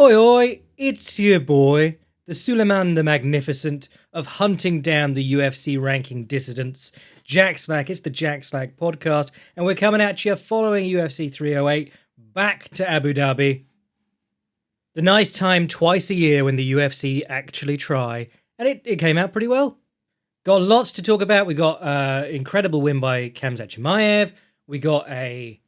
Oi oi, it's your boy, the Suleiman the Magnificent of hunting down the UFC ranking dissidents, Jack Slack. It's the Jack Slack podcast, and we're coming at you following UFC 308 back to Abu Dhabi. The nice time twice a year when the UFC actually try, and it came out pretty well. Got lots to talk about. We got incredible win by Khamzat Chimaev. We got a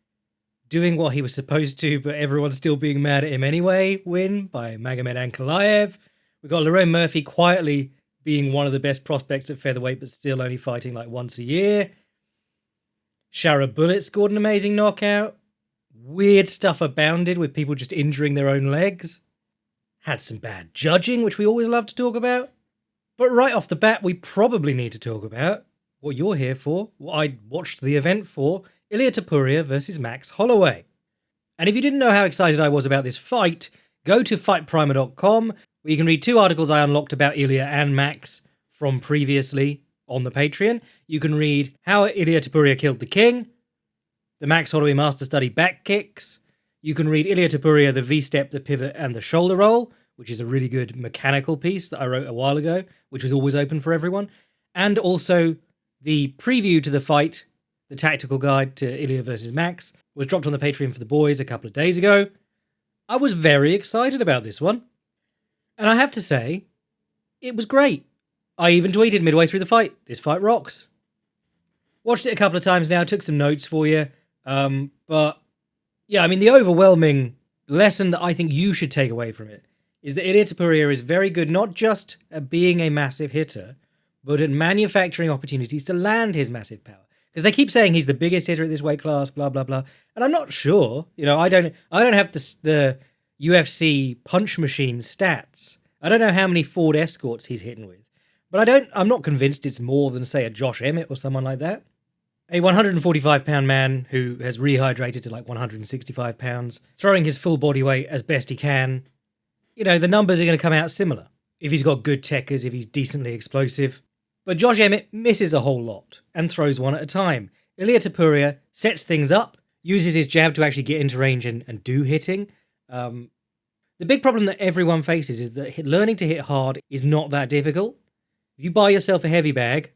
doing what he was supposed to, but everyone's still being mad at him anyway win by Magomed Ankalaev. We got Lerone Murphy quietly being one of the best prospects at featherweight, but still only fighting like once a year. Shara Bullet scored an amazing knockout. Weird stuff abounded with people just injuring their own legs. Had some bad judging, which we always love to talk about. But right off the bat, we probably need to talk about what you're here for, what I watched the event for, Ilia Topuria versus Max Holloway. And if you didn't know how excited I was about this fight, go to fightprimer.com, where you can read 2 articles I unlocked about Ilia and Max from previously on the Patreon. You can read how Ilia Topuria killed the king, the Max Holloway master study back kicks. You can read Ilia Topuria, the V-step, the pivot, and the shoulder roll, which is a really good mechanical piece that I wrote a while ago, which was always open for everyone. And also the preview to the fight, the tactical guide to Ilia versus Max, was dropped on the Patreon for the boys a couple of days ago. I was very excited about this one. And I have to say, it was great. I even tweeted midway through the fight, this fight rocks. Watched it a couple of times now, took some notes for you. But yeah, I mean, the overwhelming lesson that I think you should take away from it is that Ilia Topuria is very good, not just at being a massive hitter, but at manufacturing opportunities to land his massive power. Because they keep saying he's the biggest hitter at this weight class, blah, blah, blah. And I'm not sure. You know, I don't have the UFC punch machine stats. I don't know how many Ford Escorts he's hitting with. But I'm not convinced it's more than, say, a Josh Emmett or someone like that. A 145-pound man who has rehydrated to like 165 pounds, throwing his full body weight as best he can. You know, the numbers are going to come out similar. If he's got good techers, if he's decently explosive. But Josh Emmett misses a whole lot and throws one at a time. Ilia Topuria sets things up, uses his jab to actually get into range and do hitting. The big problem that everyone faces is that learning to hit hard is not that difficult. If you buy yourself a heavy bag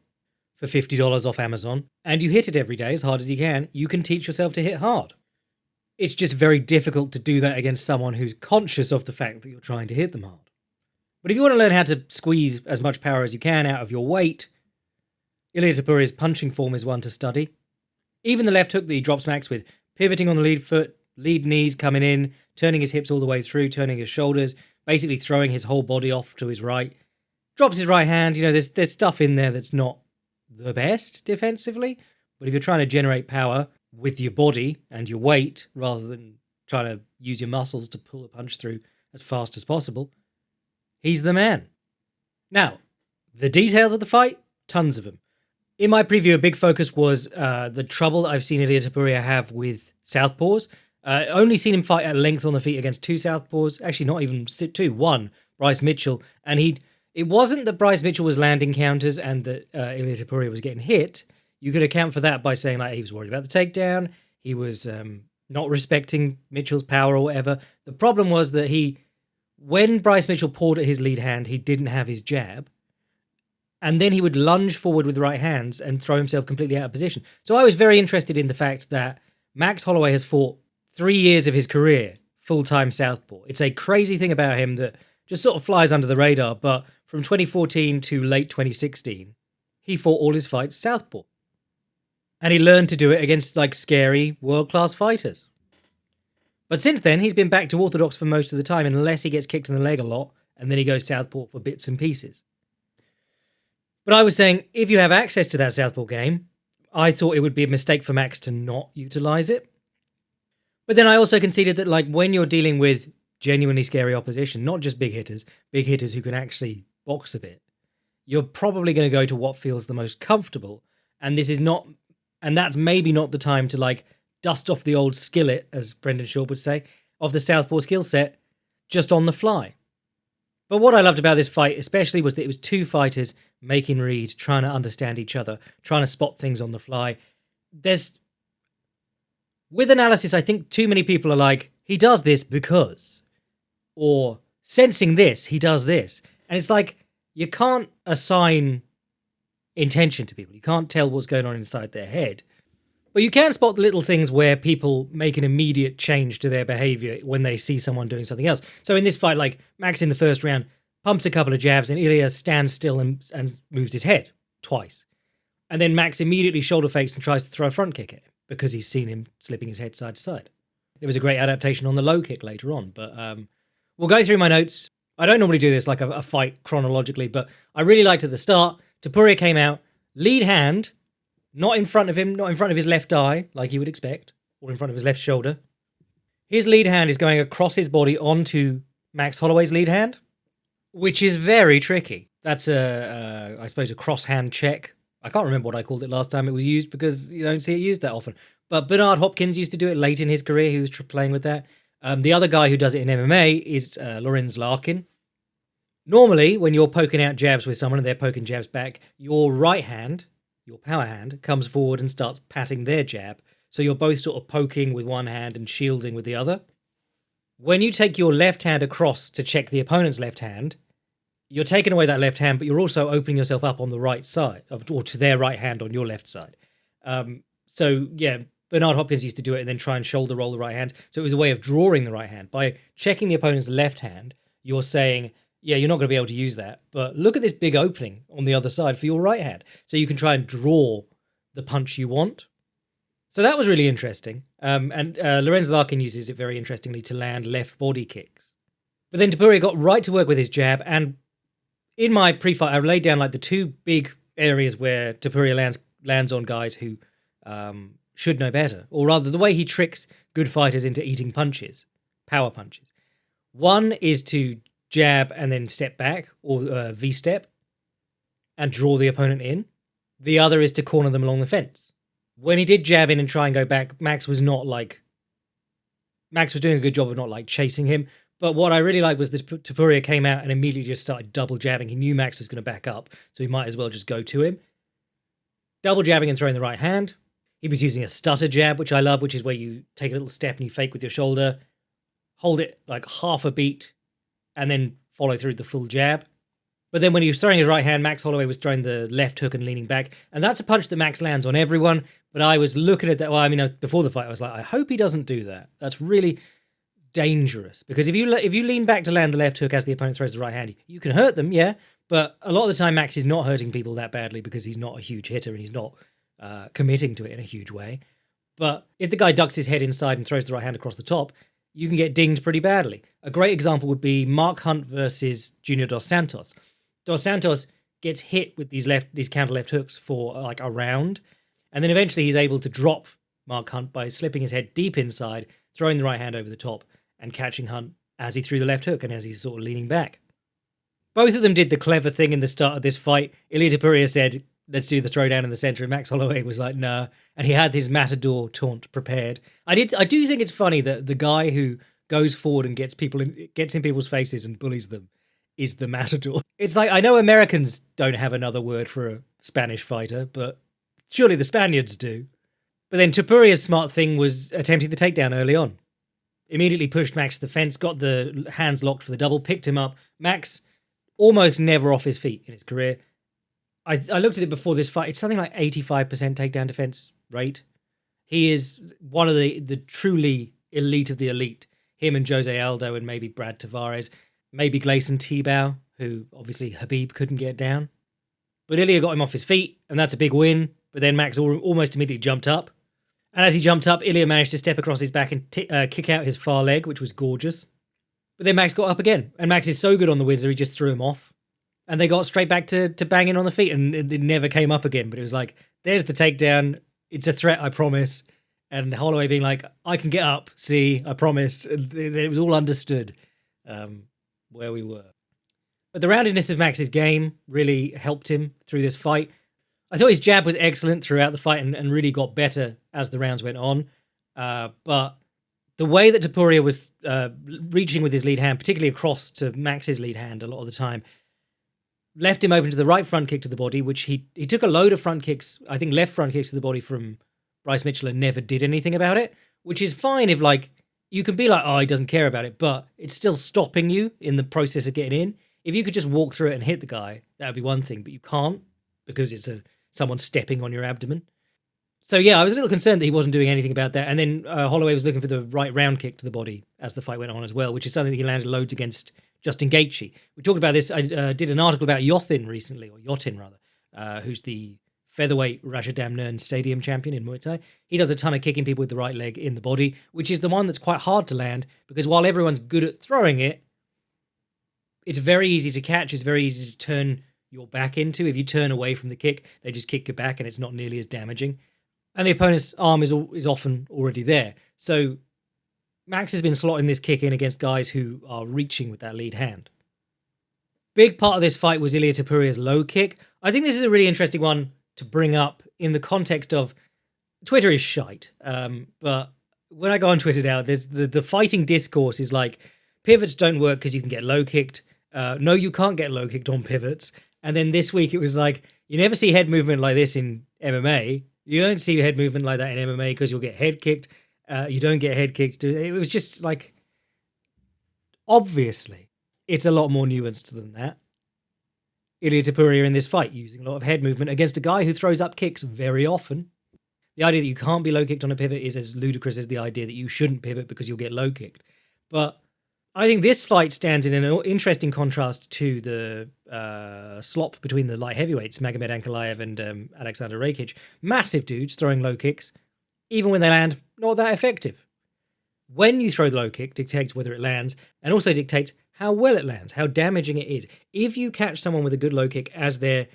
for $50 off Amazon and you hit it every day as hard as you can teach yourself to hit hard. It's just very difficult to do that against someone who's conscious of the fact that you're trying to hit them hard. But if you want to learn how to squeeze as much power as you can out of your weight, Ilia Topuria's punching form is one to study. Even the left hook that he drops Max with, pivoting on the lead foot, lead knees coming in, turning his hips all the way through, turning his shoulders, basically throwing his whole body off to his right. Drops his right hand. You know, there's stuff in there that's not the best defensively. But if you're trying to generate power with your body and your weight, rather than trying to use your muscles to pull a punch through as fast as possible, he's the man. Now, the details of the fight, tons of them. In my preview, a big focus was the trouble I've seen Ilia Topuria have with southpaws. Only seen him fight at length on the feet against 2 southpaws. Actually, not even 2, 1, Bryce Mitchell. And it wasn't that Bryce Mitchell was landing counters and that Ilia Topuria was getting hit. You could account for that by saying like he was worried about the takedown. He was not respecting Mitchell's power or whatever. The problem was that when Bryce Mitchell pulled at his lead hand, he didn't have his jab. And then he would lunge forward with the right hands and throw himself completely out of position. So I was very interested in the fact that Max Holloway has fought 3 years of his career full-time southpaw. It's a crazy thing about him that just sort of flies under the radar, but from 2014 to late 2016, he fought all his fights southpaw. And he learned to do it against like scary world-class fighters. But since then, he's been back to orthodox for most of the time, unless he gets kicked in the leg a lot, and then he goes southpaw for bits and pieces. But I was saying, if you have access to that southpaw game, I thought it would be a mistake for Max to not utilize it. But then I also conceded that like when you're dealing with genuinely scary opposition, not just big hitters who can actually box a bit, you're probably going to go to what feels the most comfortable. And that's maybe not the time to like dust off the old skillet, as Brendan Shaw would say, of the southpaw skill set just on the fly. But what I loved about this fight especially was that it was 2 fighters making reads, trying to understand each other, trying to spot things on the fly. With analysis, I think too many people are like, he does this because. or sensing this, he does this. And it's like, you can't assign intention to people. You can't tell what's going on inside their head. But you can spot the little things where people make an immediate change to their behavior when they see someone doing something else. So in this fight, like, Max in the first round pumps a couple of jabs and Ilia stands still and moves his head twice. And then Max immediately shoulder fakes and tries to throw a front kick at him because he's seen him slipping his head side to side. There was a great adaptation on the low kick later on, but we'll go through my notes. I don't normally do this like a fight chronologically, but I really liked at the start, Topuria came out, lead hand, not in front of him, not in front of his left eye, like you would expect, or in front of his left shoulder. His lead hand is going across his body onto Max Holloway's lead hand, which is very tricky. That's I suppose, a cross-hand check. I can't remember what I called it last time it was used because you don't see it used that often. But Bernard Hopkins used to do it late in his career. He was playing with that. The other guy who does it in MMA is Lorenz Larkin. Normally, when you're poking out jabs with someone and they're poking jabs back, your right hand, your power hand, comes forward and starts patting their jab. So you're both sort of poking with one hand and shielding with the other. When you take your left hand across to check the opponent's left hand, you're taking away that left hand, but you're also opening yourself up on the right side, or to their right hand on your left side. So, yeah, Bernard Hopkins used to do it and then try and shoulder roll the right hand. So it was a way of drawing the right hand. By checking the opponent's left hand, you're saying, yeah, you're not going to be able to use that, but look at this big opening on the other side for your right hand. So you can try and draw the punch you want. So that was really interesting. And Lorenz Larkin uses it very interestingly to land left body kicks. But then Topuria got right to work with his jab, and in my pre-fight, I laid down like the two big areas where Topuria lands on guys who should know better, or rather the way he tricks good fighters into eating punches, power punches. One is to jab and then step back, or V-step, and draw the opponent in. The other is to corner them along the fence. When he did jab in and try and go back, Max was doing a good job of not like chasing him. But what I really liked was that Topuria came out and immediately just started double jabbing. He knew Max was going to back up, so he might as well just go to him. Double jabbing and throwing the right hand. He was using a stutter jab, which I love, which is where you take a little step and you fake with your shoulder, hold it like half a beat, and then follow through the full jab. But then when he was throwing his right hand, Max Holloway was throwing the left hook and leaning back. And that's a punch that Max lands on everyone. But I was looking at that. Well, I mean, before the fight, I was like, I hope he doesn't do that. That's really dangerous. Because if you lean back to land the left hook as the opponent throws the right hand, you can hurt them, yeah. But a lot of the time, Max is not hurting people that badly because he's not a huge hitter and he's not committing to it in a huge way. But if the guy ducks his head inside and throws the right hand across the top, you can get dinged pretty badly. A great example would be Mark Hunt versus Junior Dos Santos. Dos Santos gets hit with these counter left hooks for like a round, and then eventually he's able to drop Mark Hunt by slipping his head deep inside, throwing the right hand over the top, and catching Hunt as he threw the left hook and as he's sort of leaning back. Both of them did the clever thing in the start of this fight. Ilia Topuria said, let's do the throwdown in the center, and Max Holloway was like, nah, and he had his Matador taunt prepared. I do think it's funny that the guy who goes forward and gets in people's faces and bullies them is the Matador. It's like, I know Americans don't have another word for a Spanish fighter, but surely the Spaniards do. But then Topuria's smart thing was attempting the takedown early on. Immediately pushed Max to the fence, got the hands locked for the double, picked him up. Max almost never off his feet in his career. I looked at it before this fight. It's something like 85% takedown defense rate. He is one of the truly elite of the elite. Him and Jose Aldo and maybe Brad Tavares. Maybe Gleison Tebow, who obviously Khabib couldn't get down. But Ilia got him off his feet, and that's a big win. But then Max almost immediately jumped up. And as he jumped up, Ilia managed to step across his back and kick out his far leg, which was gorgeous. But then Max got up again. And Max is so good on the Windsor, he just threw him off. And they got straight back to banging on the feet, and it never came up again. But it was like, there's the takedown. It's a threat, I promise. And Holloway being like, I can get up. See, I promise. It was all understood. Where we were. But the roundedness of Max's game really helped him through this fight. I thought his jab was excellent throughout the fight and really got better as the rounds went on. But the way that Topuria was reaching with his lead hand, particularly across to Max's lead hand a lot of the time, left him open to the right front kick to the body, which he took a load of front kicks, I think left front kicks to the body from Bryce Mitchell and never did anything about it, which is fine if, like, you can be like, oh, he doesn't care about it, but it's still stopping you in the process of getting in. If you could just walk through it and hit the guy, that would be one thing, but you can't because it's someone stepping on your abdomen. So yeah, I was a little concerned that he wasn't doing anything about that. And then Holloway was looking for the right round kick to the body as the fight went on as well, which is something that he landed loads against Justin Gaethje. We talked about this. I did an article about Yotin recently, or Yotin rather, who's the featherweight Rajadamnern Stadium champion in Muay Thai. He does a ton of kicking people with the right leg in the body, which is the one that's quite hard to land because while everyone's good at throwing it, it's very easy to catch. It's very easy to turn your back into. If you turn away from the kick, they just kick your back and it's not nearly as damaging. And the opponent's arm is often already there. So Max has been slotting this kick in against guys who are reaching with that lead hand. Big part of this fight was Ilia Topuria's low kick. I think this is a really interesting one to bring up in the context of Twitter is shite. But when I go on Twitter now, there's the fighting discourse is like, pivots don't work because you can get low kicked. No, you can't get low kicked on pivots. And then this week it was like, you never see head movement like this in MMA. You don't see head movement like that in MMA because you'll get head kicked. You don't get head kicked. It was just like, obviously, it's a lot more nuanced than that. Ilia Topuria in this fight using a lot of head movement against a guy who throws up kicks very often. The idea that you can't be low kicked on a pivot is as ludicrous as the idea that you shouldn't pivot because you'll get low kicked. But I think this fight stands in an interesting contrast to the slop between the light heavyweights, Magomed Ankalaev and Alexander Rakic. Massive dudes throwing low kicks, even when they land, not that effective. When you throw the low kick dictates whether it lands and also dictates how well it lands, how damaging it is. If you catch someone with a good low kick as they're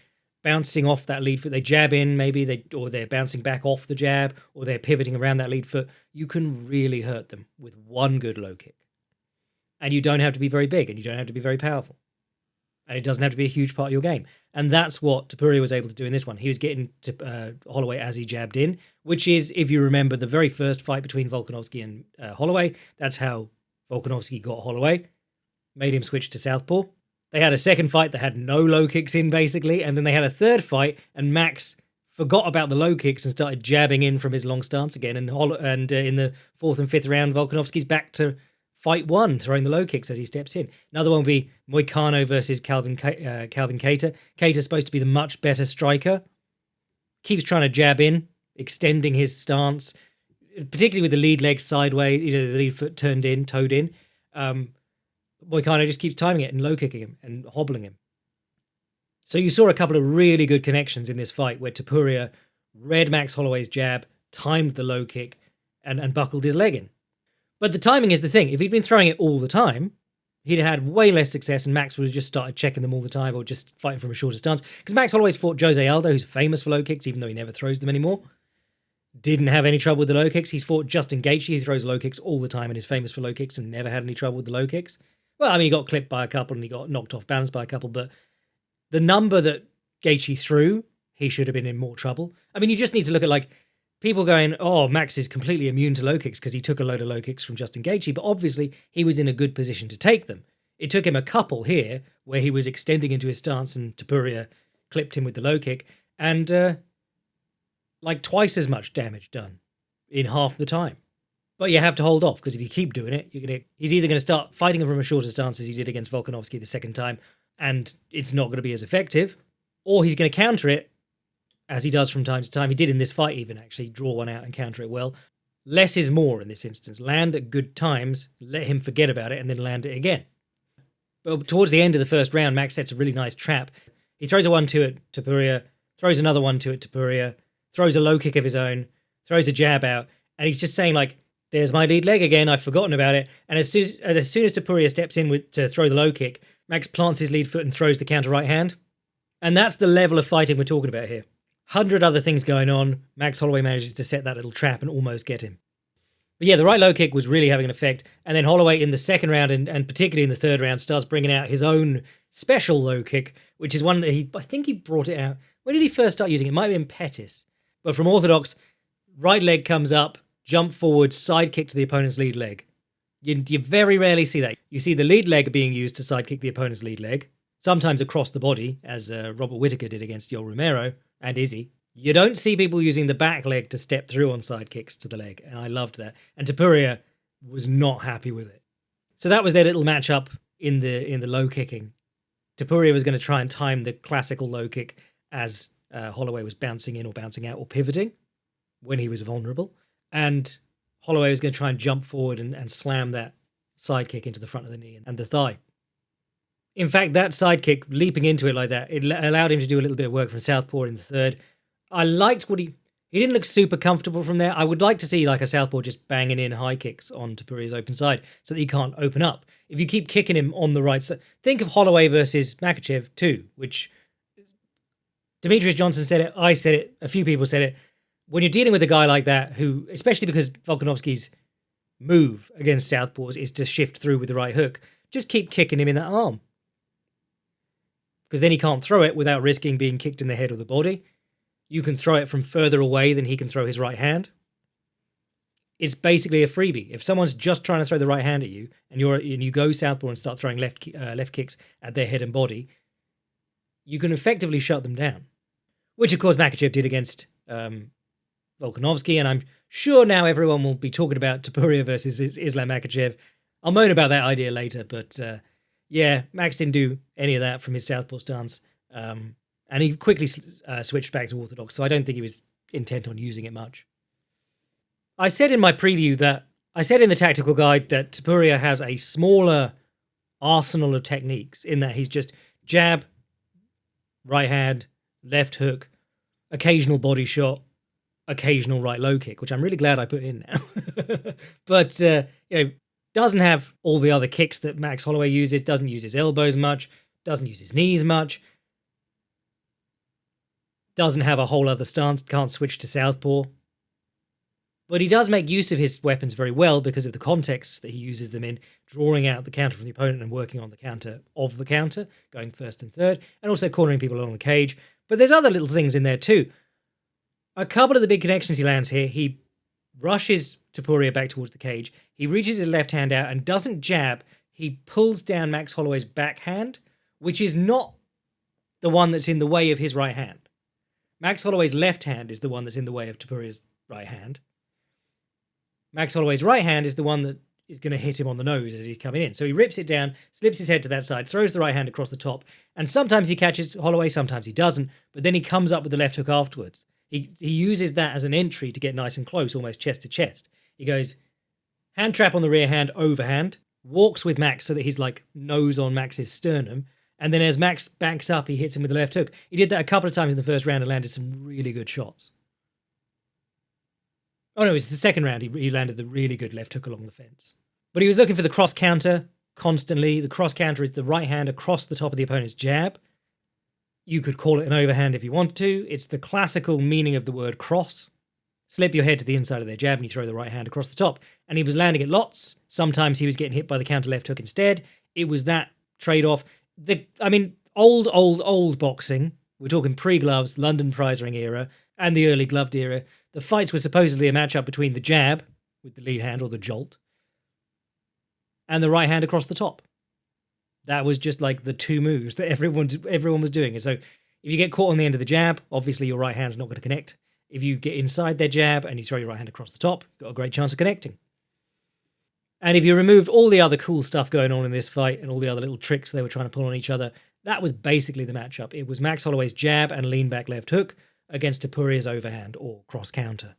bouncing off that lead foot, they jab in maybe, or they're bouncing back off the jab, or they're pivoting around that lead foot, you can really hurt them with one good low kick. And you don't have to be very big, and you don't have to be very powerful. And it doesn't have to be a huge part of your game. And that's what Topuria was able to do in this one. He was getting to Holloway as he jabbed in, which is, if you remember, the very first fight between Volkanovski and Holloway. That's how Volkanovski got Holloway, made him switch to southpaw. They had a second fight that had no low kicks in, basically, and then they had a third fight, and Max forgot about the low kicks and started jabbing in from his long stance again. And in the fourth and fifth round, Volkanovski's back to fight one, throwing the low kicks as he steps in. Another one will be Moicano versus Calvin Kattar. Kattar's supposed to be the much better striker. Keeps trying to jab in, extending his stance, particularly with the lead leg sideways, the lead foot toed in. Moicano just keeps timing it and low kicking him and hobbling him. So you saw a couple of really good connections in this fight where Topuria read Max Holloway's jab, timed the low kick, and buckled his leg in. But the timing is the thing. If he'd been throwing it all the time, he'd have had way less success and Max would have just started checking them all the time or just fighting from a shorter stance. Because Max Holloway's fought Jose Aldo, who's famous for low kicks, even though he never throws them anymore. Didn't have any trouble with the low kicks. He's fought Justin Gaethje, who throws low kicks all the time and is famous for low kicks and never had any trouble with the low kicks. Well, I mean, he got clipped by a couple and he got knocked off balance by a couple, but the number that Gaethje threw, he should have been in more trouble. I mean, you just need to look at people going, oh, Max is completely immune to low kicks because he took a load of low kicks from Justin Gaethje, but obviously he was in a good position to take them. It took him a couple here where he was extending into his stance and Topuria clipped him with the low kick and twice as much damage done in half the time. But you have to hold off because if you keep doing it, he's either going to start fighting him from a shorter stance as he did against Volkanovski the second time and it's not going to be as effective, or he's going to counter it as he does from time to time. He did in this fight even, actually, draw one out and counter it well. Less is more in this instance. Land at good times, let him forget about it, and then land it again. But towards the end of the first round, Max sets a really nice trap. He throws a 1-2 at Topuria, throws another 1-2 at Topuria, throws a low kick of his own, throws a jab out, and he's just saying, there's my lead leg again, I've forgotten about it. And as soon as Topuria steps in to throw the low kick, Max plants his lead foot and throws the counter right hand. And that's the level of fighting we're talking about here. 100 other things going on. Max Holloway manages to set that little trap and almost get him. But yeah, the right low kick was really having an effect. And then Holloway in the second round and particularly in the third round starts bringing out his own special low kick, which is one that I think he brought it out. When did he first start using it? It might have been Pettis. But from orthodox, right leg comes up, jump forward, side kick to the opponent's lead leg. You very rarely see that. You see the lead leg being used to side kick the opponent's lead leg, sometimes across the body, as Robert Whittaker did against Yoel Romero and Izzy. You don't see people using the back leg to step through on side kicks to the leg, and I loved that. And Topuria was not happy with it. So that was their little matchup in the low kicking. Topuria was going to try and time the classical low kick as Holloway was bouncing in or bouncing out or pivoting when he was vulnerable. And Holloway was going to try and jump forward and slam that side kick into the front of the knee and the thigh. In fact, that side kick, leaping into it like that, it allowed him to do a little bit of work from southpaw in the third. I liked what he didn't look super comfortable from there. I would like to see like a southpaw just banging in high kicks on Topuria's open side so that he can't open up. If you keep kicking him on the right side, think of Holloway versus Makhachev too, which Demetrius Johnson said it, I said it, a few people said it. When you're dealing with a guy like that, who, especially because Volkanovski's move against southpaws is to shift through with the right hook, just keep kicking him in that arm. Because then he can't throw it without risking being kicked in the head or the body. You can throw it from further away than he can throw his right hand. It's basically a freebie. If someone's just trying to throw the right hand at you and you go southpaw and start throwing left kicks at their head and body, you can effectively shut them down. Which, of course, Makhachev did against Volkanovski, and I'm sure now everyone will be talking about Topuria versus Islam Makhachev. I'll moan about that idea later, but yeah, Max didn't do any of that from his southpaw stance, and he quickly switched back to orthodox, so I don't think he was intent on using it much. I said in my preview I said in the tactical guide that Topuria has a smaller arsenal of techniques in that he's just jab, right hand, left hook, occasional body shot, occasional right low kick, which I'm really glad I put in now. But, doesn't have all the other kicks that Max Holloway uses, doesn't use his elbows much, doesn't use his knees much, doesn't have a whole other stance, can't switch to southpaw. But he does make use of his weapons very well because of the context that he uses them in, drawing out the counter from the opponent and working on the counter of the counter, going first and third, and also cornering people along the cage. But there's other little things in there too. A couple of the big connections he lands here, he rushes Topuria back towards the cage, he reaches his left hand out and doesn't jab, he pulls down Max Holloway's backhand, which is not the one that's in the way of his right hand. Max Holloway's left hand is the one that's in the way of Topuria's right hand. Max Holloway's right hand is the one that is going to hit him on the nose as he's coming in. So he rips it down, slips his head to that side, throws the right hand across the top, and sometimes he catches Holloway, sometimes he doesn't, but then he comes up with the left hook afterwards. He uses that as an entry to get nice and close, almost chest to chest. He goes hand trap on the rear hand, overhand, walks with Max so that he's like nose on Max's sternum, and then as Max backs up, he hits him with the left hook. He did that a couple of times in the first round and landed some really good shots. Oh no, it was the second round. He landed the really good left hook along the fence. But he was looking for the cross counter constantly. The cross counter is the right hand across the top of the opponent's jab. You could call it an overhand if you want to. It's the classical meaning of the word cross. Slip your head to the inside of their jab and you throw the right hand across the top. And he was landing it lots. Sometimes he was getting hit by the counter left hook instead. It was that trade-off. Old boxing. We're talking pre-gloves, London prize ring era, and the early gloved era. The fights were supposedly a matchup between the jab, with the lead hand or the jolt, and the right hand across the top. That was just like the two moves that everyone was doing. And so if you get caught on the end of the jab, obviously your right hand's not going to connect. If you get inside their jab and you throw your right hand across the top, you've got a great chance of connecting. And if you removed all the other cool stuff going on in this fight and all the other little tricks they were trying to pull on each other, that was basically the matchup. It was Max Holloway's jab and lean back left hook against Topuria's overhand or cross counter.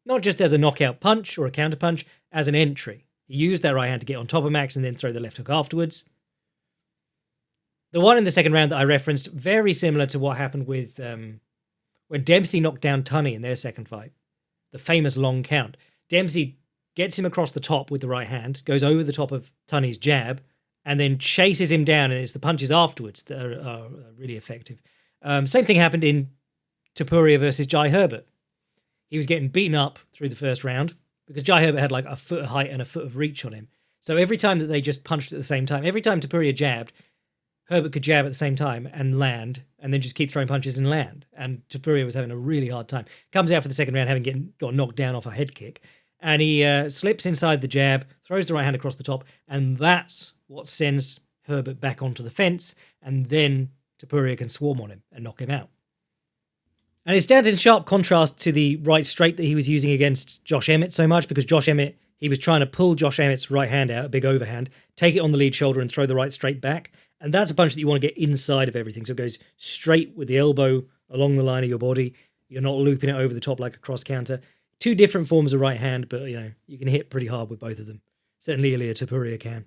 Not just as a knockout punch or a counter punch, as an entry. He used that right hand to get on top of Max and then throw the left hook afterwards. The one in the second round that I referenced, very similar to what happened with when Dempsey knocked down Tunney in their second fight. The famous long count. Dempsey gets him across the top with the right hand, goes over the top of Tunney's jab, and then chases him down, and it's the punches afterwards that are really effective. Same thing happened in Topuria versus Jai Herbert. He was getting beaten up through the first round because Jai Herbert had like a foot of height and a foot of reach on him. So every time that they just punched at the same time, every time Topuria jabbed, Herbert could jab at the same time and land, and then just keep throwing punches and land. And Topuria was having a really hard time. Comes out for the second round having got knocked down off a head kick, and he slips inside the jab, throws the right hand across the top, and that's what sends Herbert back onto the fence, and then Topuria can swarm on him and knock him out. And it stands in sharp contrast to the right straight that he was using against Josh Emmett so much, because Josh Emmett, he was trying to pull Josh Emmett's right hand out, a big overhand, take it on the lead shoulder and throw the right straight back. And that's a punch that you want to get inside of everything. So it goes straight with the elbow along the line of your body. You're not looping it over the top like a cross counter. Two different forms of right hand, but you can hit pretty hard with both of them. Certainly Ilia Topuria can.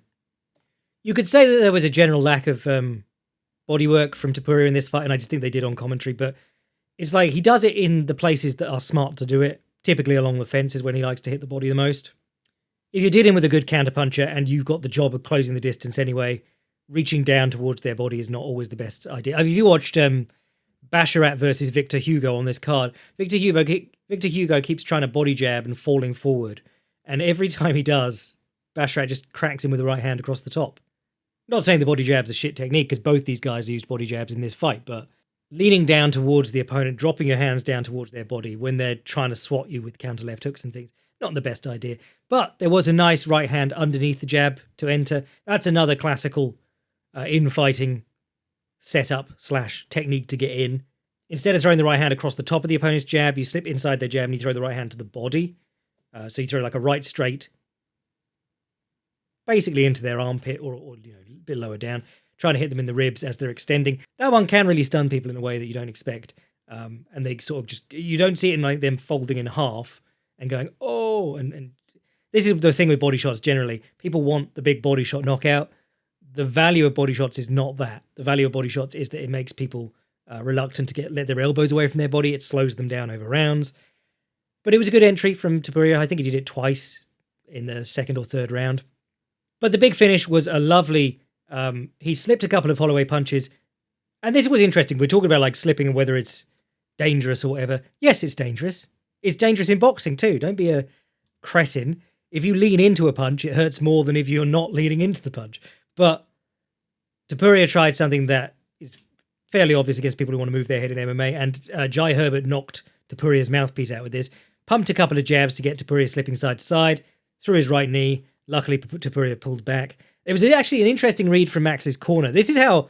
You could say that there was a general lack of bodywork from Topuria in this fight, and I think they did on commentary, but it's like he does it in the places that are smart to do it, typically along the fences when he likes to hit the body the most. If you're dealing with a good counterpuncher and you've got the job of closing the distance anyway, reaching down towards their body is not always the best idea. I mean, if you watched Basharat versus Victor Hugo on this card, Victor Hugo keeps trying to body jab and falling forward, and every time he does, Basharat just cracks him with the right hand across the top. Not saying the body jab's a shit technique, because both these guys used body jabs in this fight, but leaning down towards the opponent, dropping your hands down towards their body when they're trying to swat you with counter left hooks and things, not the best idea. But there was a nice right hand underneath the jab to enter. That's another classical infighting setup / technique to get in. Instead of throwing the right hand across the top of the opponent's jab, you slip inside their jab and you throw the right hand to the body. So you throw like a right straight, basically into their armpit or a bit lower down, trying to hit them in the ribs as they're extending. That one can really stun people in a way that you don't expect. And they sort of you don't see it in like them folding in half and going, oh, and this is the thing with body shots generally. People want the big body shot knockout. The value of body shots is not that. The value of body shots is that it makes people reluctant to let their elbows away from their body. It slows them down over rounds. But it was a good entry from Topuria. I think he did it twice in the second or third round. But the big finish was a lovely... he slipped a couple of Holloway punches. And this was interesting. We're talking about like slipping and whether it's dangerous or whatever. Yes, it's dangerous. It's dangerous in boxing too. Don't be a cretin. If you lean into a punch, it hurts more than if you're not leaning into the punch. But Topuria tried something that is fairly obvious against people who want to move their head in MMA, and Jai Herbert knocked Topuria's mouthpiece out with this, pumped a couple of jabs to get Topuria slipping side to side, threw his right knee. Luckily, Topuria pulled back. It was actually an interesting read from Max's corner. This is how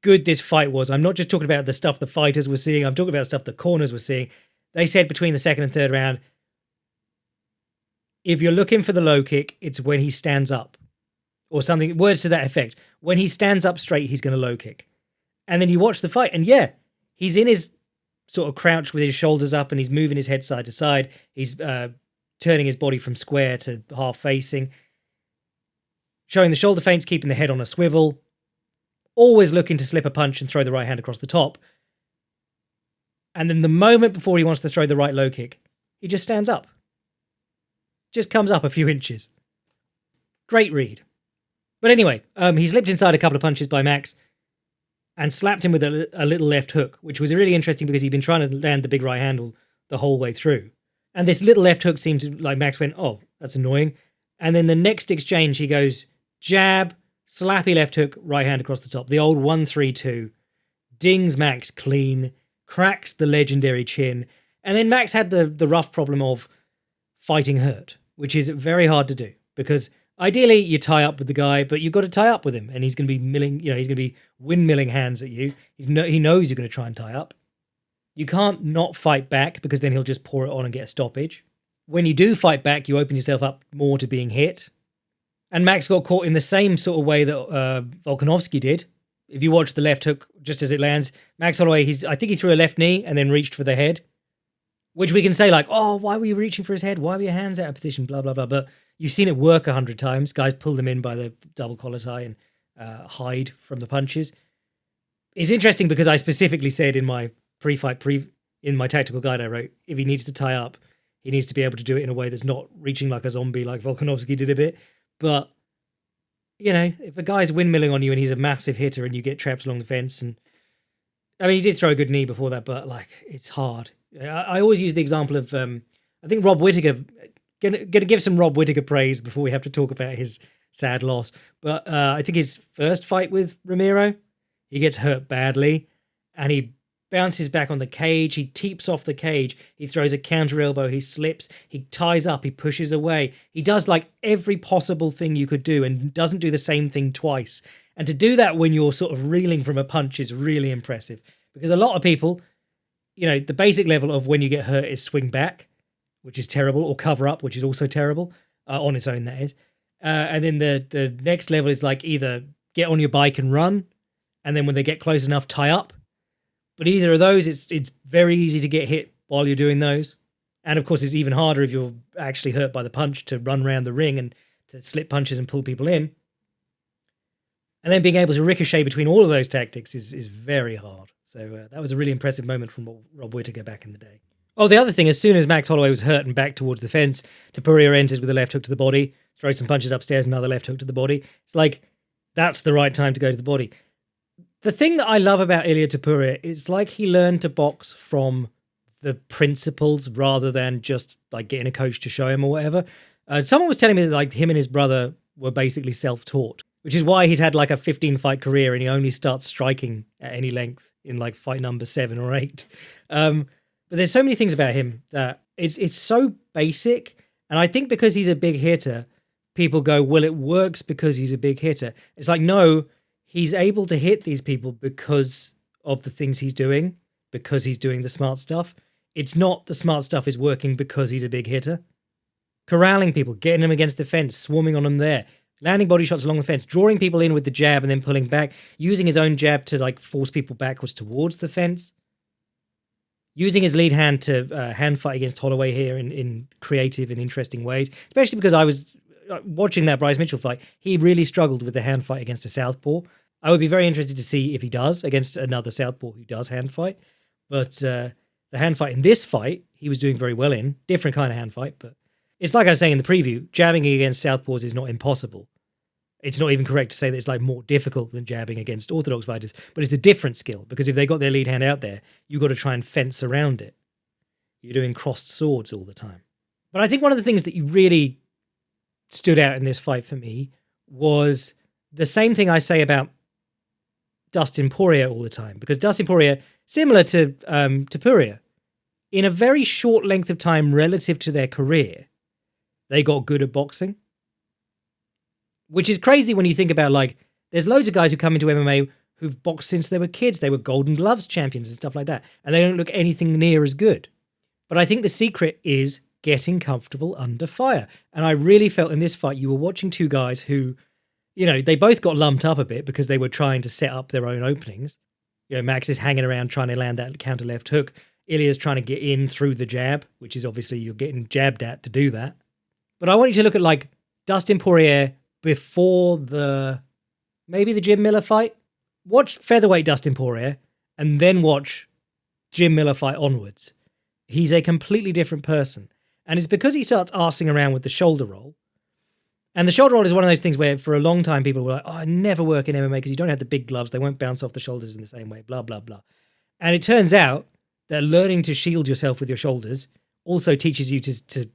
good this fight was. I'm not just talking about the stuff the fighters were seeing, I'm talking about stuff the corners were seeing. They said between the second and third round, if you're looking for the low kick, it's when he stands up. Or something, words to that effect. When he stands up straight, he's going to low kick. And then you watch the fight, and yeah, he's in his sort of crouch with his shoulders up, and he's moving his head side to side. He's turning his body from square to half facing. Showing the shoulder feints, keeping the head on a swivel. Always looking to slip a punch and throw the right hand across the top. And then the moment before he wants to throw the right low kick, he just stands up. Just comes up a few inches. Great read. But anyway, he slipped inside a couple of punches by Max and slapped him with a little left hook, which was really interesting because he'd been trying to land the big right handle the whole way through. And this little left hook seemed to, like Max went, oh, that's annoying. And then the next exchange, he goes, jab, slappy left hook, right hand across the top. The old 1-3-2. Dings Max clean, cracks the legendary chin. And then Max had the rough problem of fighting hurt, which is very hard to do because ideally you tie up with the guy, but you've got to tie up with him and he's going to be milling, he's going to be windmilling hands at you. He knows you're going to try and tie up. You can't not fight back because then he'll just pour it on and get a stoppage. When you do fight back, you open yourself up more to being hit. And Max got caught in the same sort of way that Volkanovski did. If you watch the left hook just as it lands, Max Holloway, I think he threw a left knee and then reached for the head. Which we can say like, oh, why were you reaching for his head? Why were your hands out of position? Blah, blah, blah. But you've seen it work 100 times. Guys pull them in by the double collar tie and hide from the punches. It's interesting because I specifically said in my in my tactical guide I wrote, if he needs to tie up, he needs to be able to do it in a way that's not reaching like a zombie like Volkanovski did a bit. But, if a guy's windmilling on you and he's a massive hitter and you get trapped along the fence, and I mean, he did throw a good knee before that, but like, it's hard. I always use the example of, I think Rob Whittaker, gonna give some Rob Whittaker praise before we have to talk about his sad loss. But I think his first fight with Ramiro, he gets hurt badly and he bounces back on the cage. He teeps off the cage. He throws a counter elbow. He slips. He ties up. He pushes away. He does like every possible thing you could do and doesn't do the same thing twice. And to do that when you're sort of reeling from a punch is really impressive because a lot of people, the basic level of when you get hurt is swing back. which is terrible, or cover up, which is also terrible, on its own, that is. And then the next level is like either get on your bike and run, and then when they get close enough, tie up. But either of those, it's very easy to get hit while you're doing those. And of course, it's even harder if you're actually hurt by the punch to run around the ring and to slip punches and pull people in. And then being able to ricochet between all of those tactics is very hard. So that was a really impressive moment from Rob Whittaker back in the day. Oh, the other thing, as soon as Max Holloway was hurt and back towards the fence, Topuria enters with a left hook to the body, throws some punches upstairs, another left hook to the body. It's like, that's the right time to go to the body. The thing that I love about Ilia Topuria is like he learned to box from the principles rather than just like getting a coach to show him or whatever. Someone was telling me that like him and his brother were basically self-taught, which is why he's had like a 15-fight career and he only starts striking at any length in like fight number 7 or 8. But there's so many things about him that it's so basic. And I think because he's a big hitter, people go, well, it works because he's a big hitter. It's like, no, he's able to hit these people because of the things he's doing, because he's doing the smart stuff. It's not the smart stuff is working because he's a big hitter. Corralling people, getting them against the fence, swarming on them there, landing body shots along the fence, drawing people in with the jab and then pulling back, using his own jab to like force people backwards towards the fence, using his lead hand to hand fight against Holloway here in creative and interesting ways, especially because I was watching that Bryce Mitchell fight. He really struggled with the hand fight against a southpaw. I would be very interested to see if he does against another southpaw who does hand fight. But the hand fight in this fight, he was doing very well in. Different kind of hand fight, but it's like I was saying in the preview, jabbing against southpaws is not impossible. It's not even correct to say that it's like more difficult than jabbing against orthodox fighters, but it's a different skill because if they got their lead hand out there, you've got to try and fence around it. You're doing crossed swords all the time. But I think one of the things that you really stood out in this fight for me was the same thing I say about Dustin Poirier all the time, because Dustin Poirier, similar to Topuria, in a very short length of time relative to their career, they got good at boxing. Which is crazy when you think about, like, there's loads of guys who come into MMA who've boxed since they were kids. They were Golden Gloves champions and stuff like that. And they don't look anything near as good. But I think the secret is getting comfortable under fire. And I really felt in this fight, you were watching two guys who, you know, they both got lumped up a bit because they were trying to set up their own openings. You know, Max is hanging around trying to land that counter left hook. Ilia's trying to get in through the jab, which is obviously you're getting jabbed at to do that. But I want you to look at, like, Dustin Poirier before maybe the Jim Miller fight. Watch featherweight Dustin Poirier and then watch Jim Miller fight onwards. He's a completely different person. And it's because he starts arsing around with the shoulder roll. And the shoulder roll is one of those things where for a long time people were like, oh, I never work in MMA because you don't have the big gloves. They won't bounce off the shoulders in the same way, blah, blah, blah. And it turns out that learning to shield yourself with your shoulders also teaches you to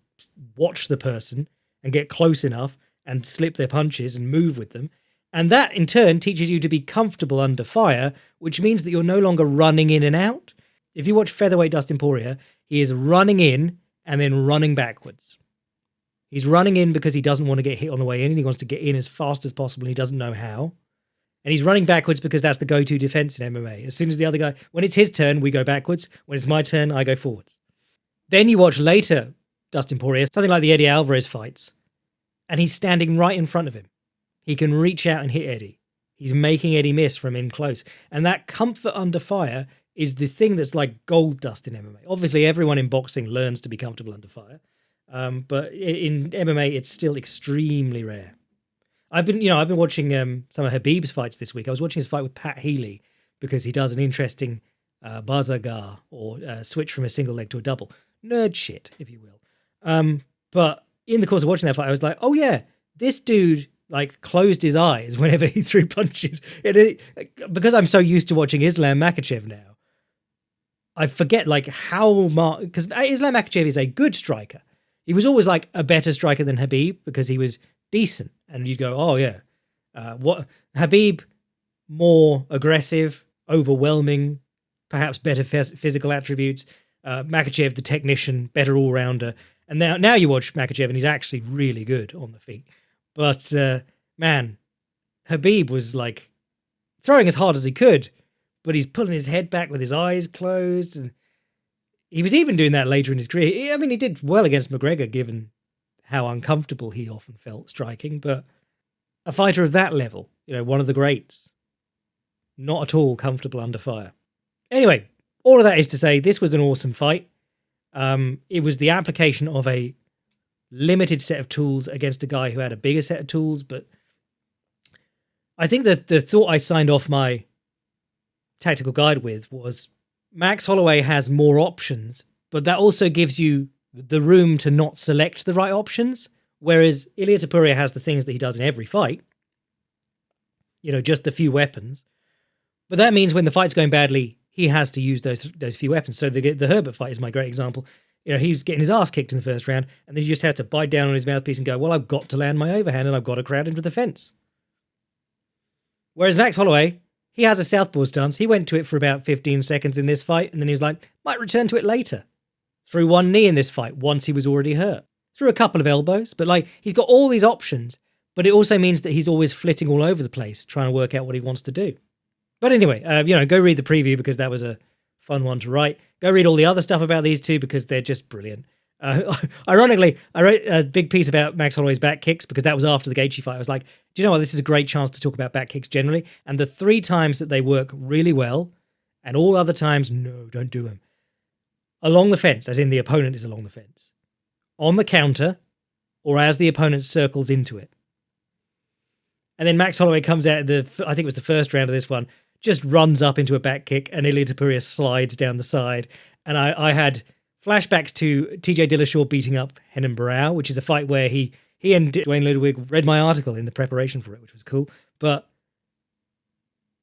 watch the person and get close enough and slip their punches and move with them. And that, in turn, teaches you to be comfortable under fire, which means that you're no longer running in and out. If you watch featherweight Dustin Poirier, he is running in and then running backwards. He's running in because he doesn't want to get hit on the way in, and he wants to get in as fast as possible, and he doesn't know how. And he's running backwards because that's the go-to defense in MMA. As soon as the other guy, when it's his turn, we go backwards. When it's my turn, I go forwards. Then you watch later Dustin Poirier, something like the Eddie Alvarez fights, and he's standing right in front of him. He can reach out and hit Eddie. He's making Eddie miss from in close. And that comfort under fire is the thing that's like gold dust in MMA. Obviously, everyone in boxing learns to be comfortable under fire. But in MMA, it's still extremely rare. I've been watching some of Khabib's fights this week. I was watching his fight with Pat Healy because he does an interesting bazagar or switch from a single leg to a double. Nerd shit, if you will. But in the course of watching that fight, I was like, oh yeah, this dude like closed his eyes whenever he threw punches. Because I'm so used to watching Islam Makhachev now, I forget like how much, because Islam Makhachev is a good striker. He was always like a better striker than Khabib because he was decent. And you'd go, oh yeah, what Khabib, more aggressive, overwhelming, perhaps better physical attributes. Makhachev, the technician, better all-rounder. And now you watch Makhachev and he's actually really good on the feet. But man, Khabib was like throwing as hard as he could, but he's pulling his head back with his eyes closed. And He was even doing that later in his career. I mean, he did well against McGregor, given how uncomfortable he often felt striking. But a fighter of that level, one of the greats, not at all comfortable under fire. Anyway, all of that is to say, this was an awesome fight. It was the application of a limited set of tools against a guy who had a bigger set of tools. But I think that the thought I signed off my tactical guide with was Max Holloway has more options, but that also gives you the room to not select the right options. Whereas Ilia Topuria has the things that he does in every fight, just the few weapons. But that means when the fight's going badly, he has to use those few weapons. So the Herbert fight is my great example. He was getting his ass kicked in the first round, and then he just had to bite down on his mouthpiece and go, well, I've got to land my overhand and I've got to crowd into the fence. Whereas Max Holloway, he has a southpaw stance. He went to it for about 15 seconds in this fight, and then he was like, might return to it later. Threw one knee in this fight once he was already hurt. Threw a couple of elbows, but he's got all these options, but it also means that he's always flitting all over the place, trying to work out what he wants to do. But anyway, go read the preview because that was a fun one to write. Go read all the other stuff about these two because they're just brilliant. Ironically, I wrote a big piece about Max Holloway's back kicks because that was after the Gaethje fight. I was like, do you know what? This is a great chance to talk about back kicks generally. And the 3 times that they work really well and all other times, no, don't do them. Along the fence, as in the opponent is along the fence. On the counter or as the opponent circles into it. And then Max Holloway comes out, I think it was the first round of this one, just runs up into a back kick and Ilia Topuria slides down the side. And I had flashbacks to TJ Dillashaw beating up Henan Barrow, which is a fight where he and Dwayne Ludwig read my article in the preparation for it, which was cool. But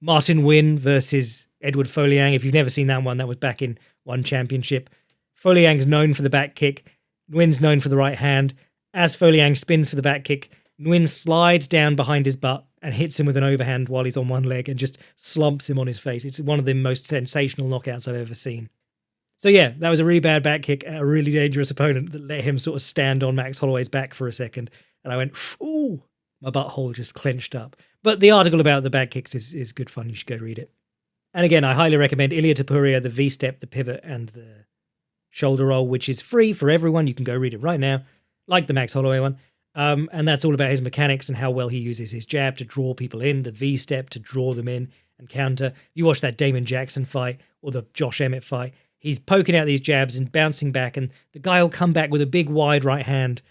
Martin Nguyen versus Edward Foliang, if you've never seen that one, that was back in One Championship. Foliang's known for the back kick. Nguyen's known for the right hand. As Foliang spins for the back kick, Nguyen slides down behind his butt and hits him with an overhand while he's on one leg and just slumps him on his face. It's one of the most sensational knockouts I've ever seen. So yeah, that was a really bad back kick at a really dangerous opponent that let him sort of stand on Max Holloway's back for a second. And I went, ooh, my butthole just clenched up. But the article about the back kicks is good fun. You should go read it. And again, I highly recommend Ilia Topuria, the V-step, the pivot, and the shoulder roll, which is free for everyone. You can go read it right now, like the Max Holloway one. And that's all about his mechanics and how well he uses his jab to draw people in, the V-step to draw them in and counter. You watch that Damon Jackson fight or the Josh Emmett fight. He's poking out these jabs and bouncing back, and the guy will come back with a big, wide right hand.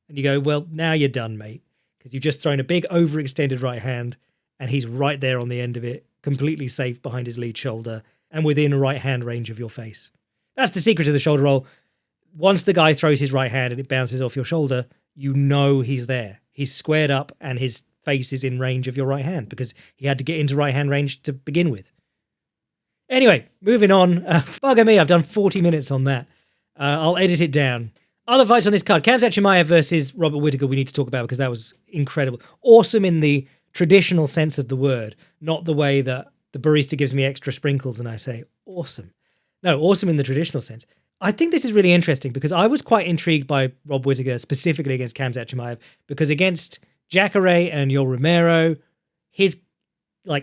And you go, well, now you're done, mate, because you've just thrown a big, overextended right hand, and he's right there on the end of it, completely safe behind his lead shoulder and within right hand range of your face. That's the secret of the shoulder roll. Once the guy throws his right hand and it bounces off your shoulder, you know he's there. He's squared up and his face is in range of your right hand because he had to get into right hand range to begin with. Anyway, moving on. Bugger me, I've done 40 minutes on that. I'll edit it down. Other fights on this card. Khamzat Chimaev versus Robert Whittaker we need to talk about because that was incredible. Awesome in the traditional sense of the word, not the way that the barista gives me extra sprinkles and I say, awesome. No, awesome in the traditional sense. I think this is really interesting because I was quite intrigued by Rob Whittaker, specifically against Khamzat Chimaev, because against Jacare and Yoel Romero, his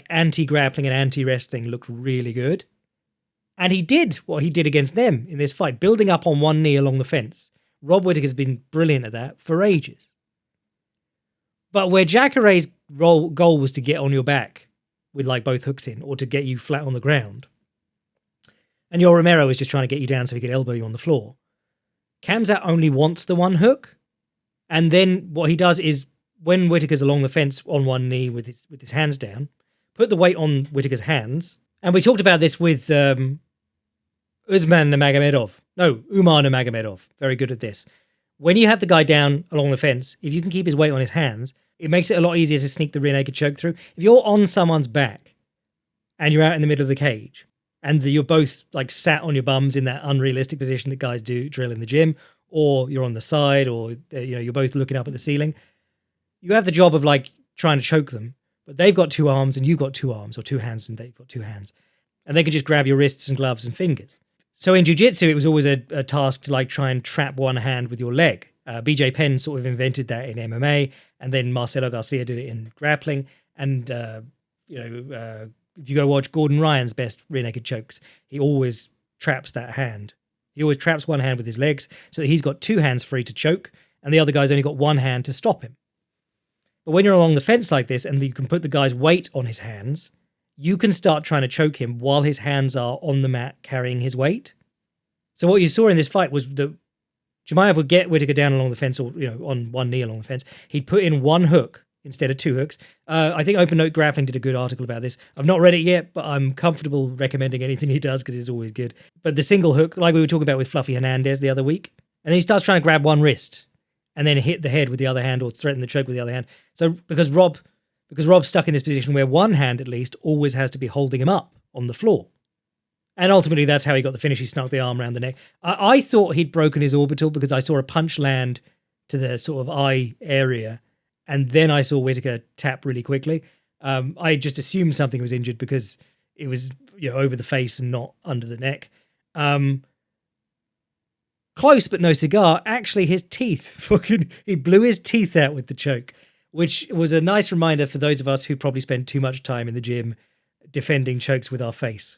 anti-grappling and anti-wrestling looked really good. And he did what he did against them in this fight, building up on one knee along the fence. Rob Whittaker's been brilliant at that for ages. But where Jacare's goal was to get on your back with both hooks in or to get you flat on the ground, and Yoel Romero is just trying to get you down so he could elbow you on the floor, Khamzat only wants the one hook. And then what he does is when Whittaker's along the fence on one knee with his hands down, put the weight on Whittaker's hands. And we talked about this with Umar Nurmagomedov. Very good at this. When you have the guy down along the fence, if you can keep his weight on his hands, it makes it a lot easier to sneak the rear naked choke through. If you're on someone's back and you're out in the middle of the cage and you're both sat on your bums in that unrealistic position that guys drill in the gym, or you're on the side, or you're both looking up at the ceiling, you have the job of trying to choke them. But they've got 2 arms and you've got 2 arms, or 2 hands and they've got 2 hands. And they can just grab your wrists and gloves and fingers. So in jiu-jitsu, it was always a task to try and trap one hand with your leg. BJ Penn sort of invented that in MMA, and then Marcelo Garcia did it in grappling. And, if you go watch Gordon Ryan's best rear naked chokes, he always traps that hand He always traps one hand with his legs so that he's got two hands free to choke, and the other guy's only got one hand to stop him. But when you're along the fence like this and you can put the guy's weight on his hands, you can start trying to choke him while his hands are on the mat carrying his weight. So what you saw in this fight was that Chimaev would get Whittaker down along the fence, or on one knee along the fence. He'd put in one hook instead of two hooks. I think Open Note Grappling did a good article about this. I've not read it yet, but I'm comfortable recommending anything he does because it's always good. But the single hook, like we were talking about with Fluffy Hernandez the other week, and then he starts trying to grab one wrist and then hit the head with the other hand or threaten the choke with the other hand. So because Rob's stuck in this position where one hand at least always has to be holding him up on the floor. And ultimately, that's how he got the finish. He snuck the arm around the neck. I thought he'd broken his orbital because I saw a punch land to the sort of eye area, and then I saw Whittaker tap really quickly. I just assumed something was injured because it was over the face and not under the neck. Close but no cigar. Actually, his teeth, he blew his teeth out with the choke, which was a nice reminder for those of us who probably spend too much time in the gym defending chokes with our face.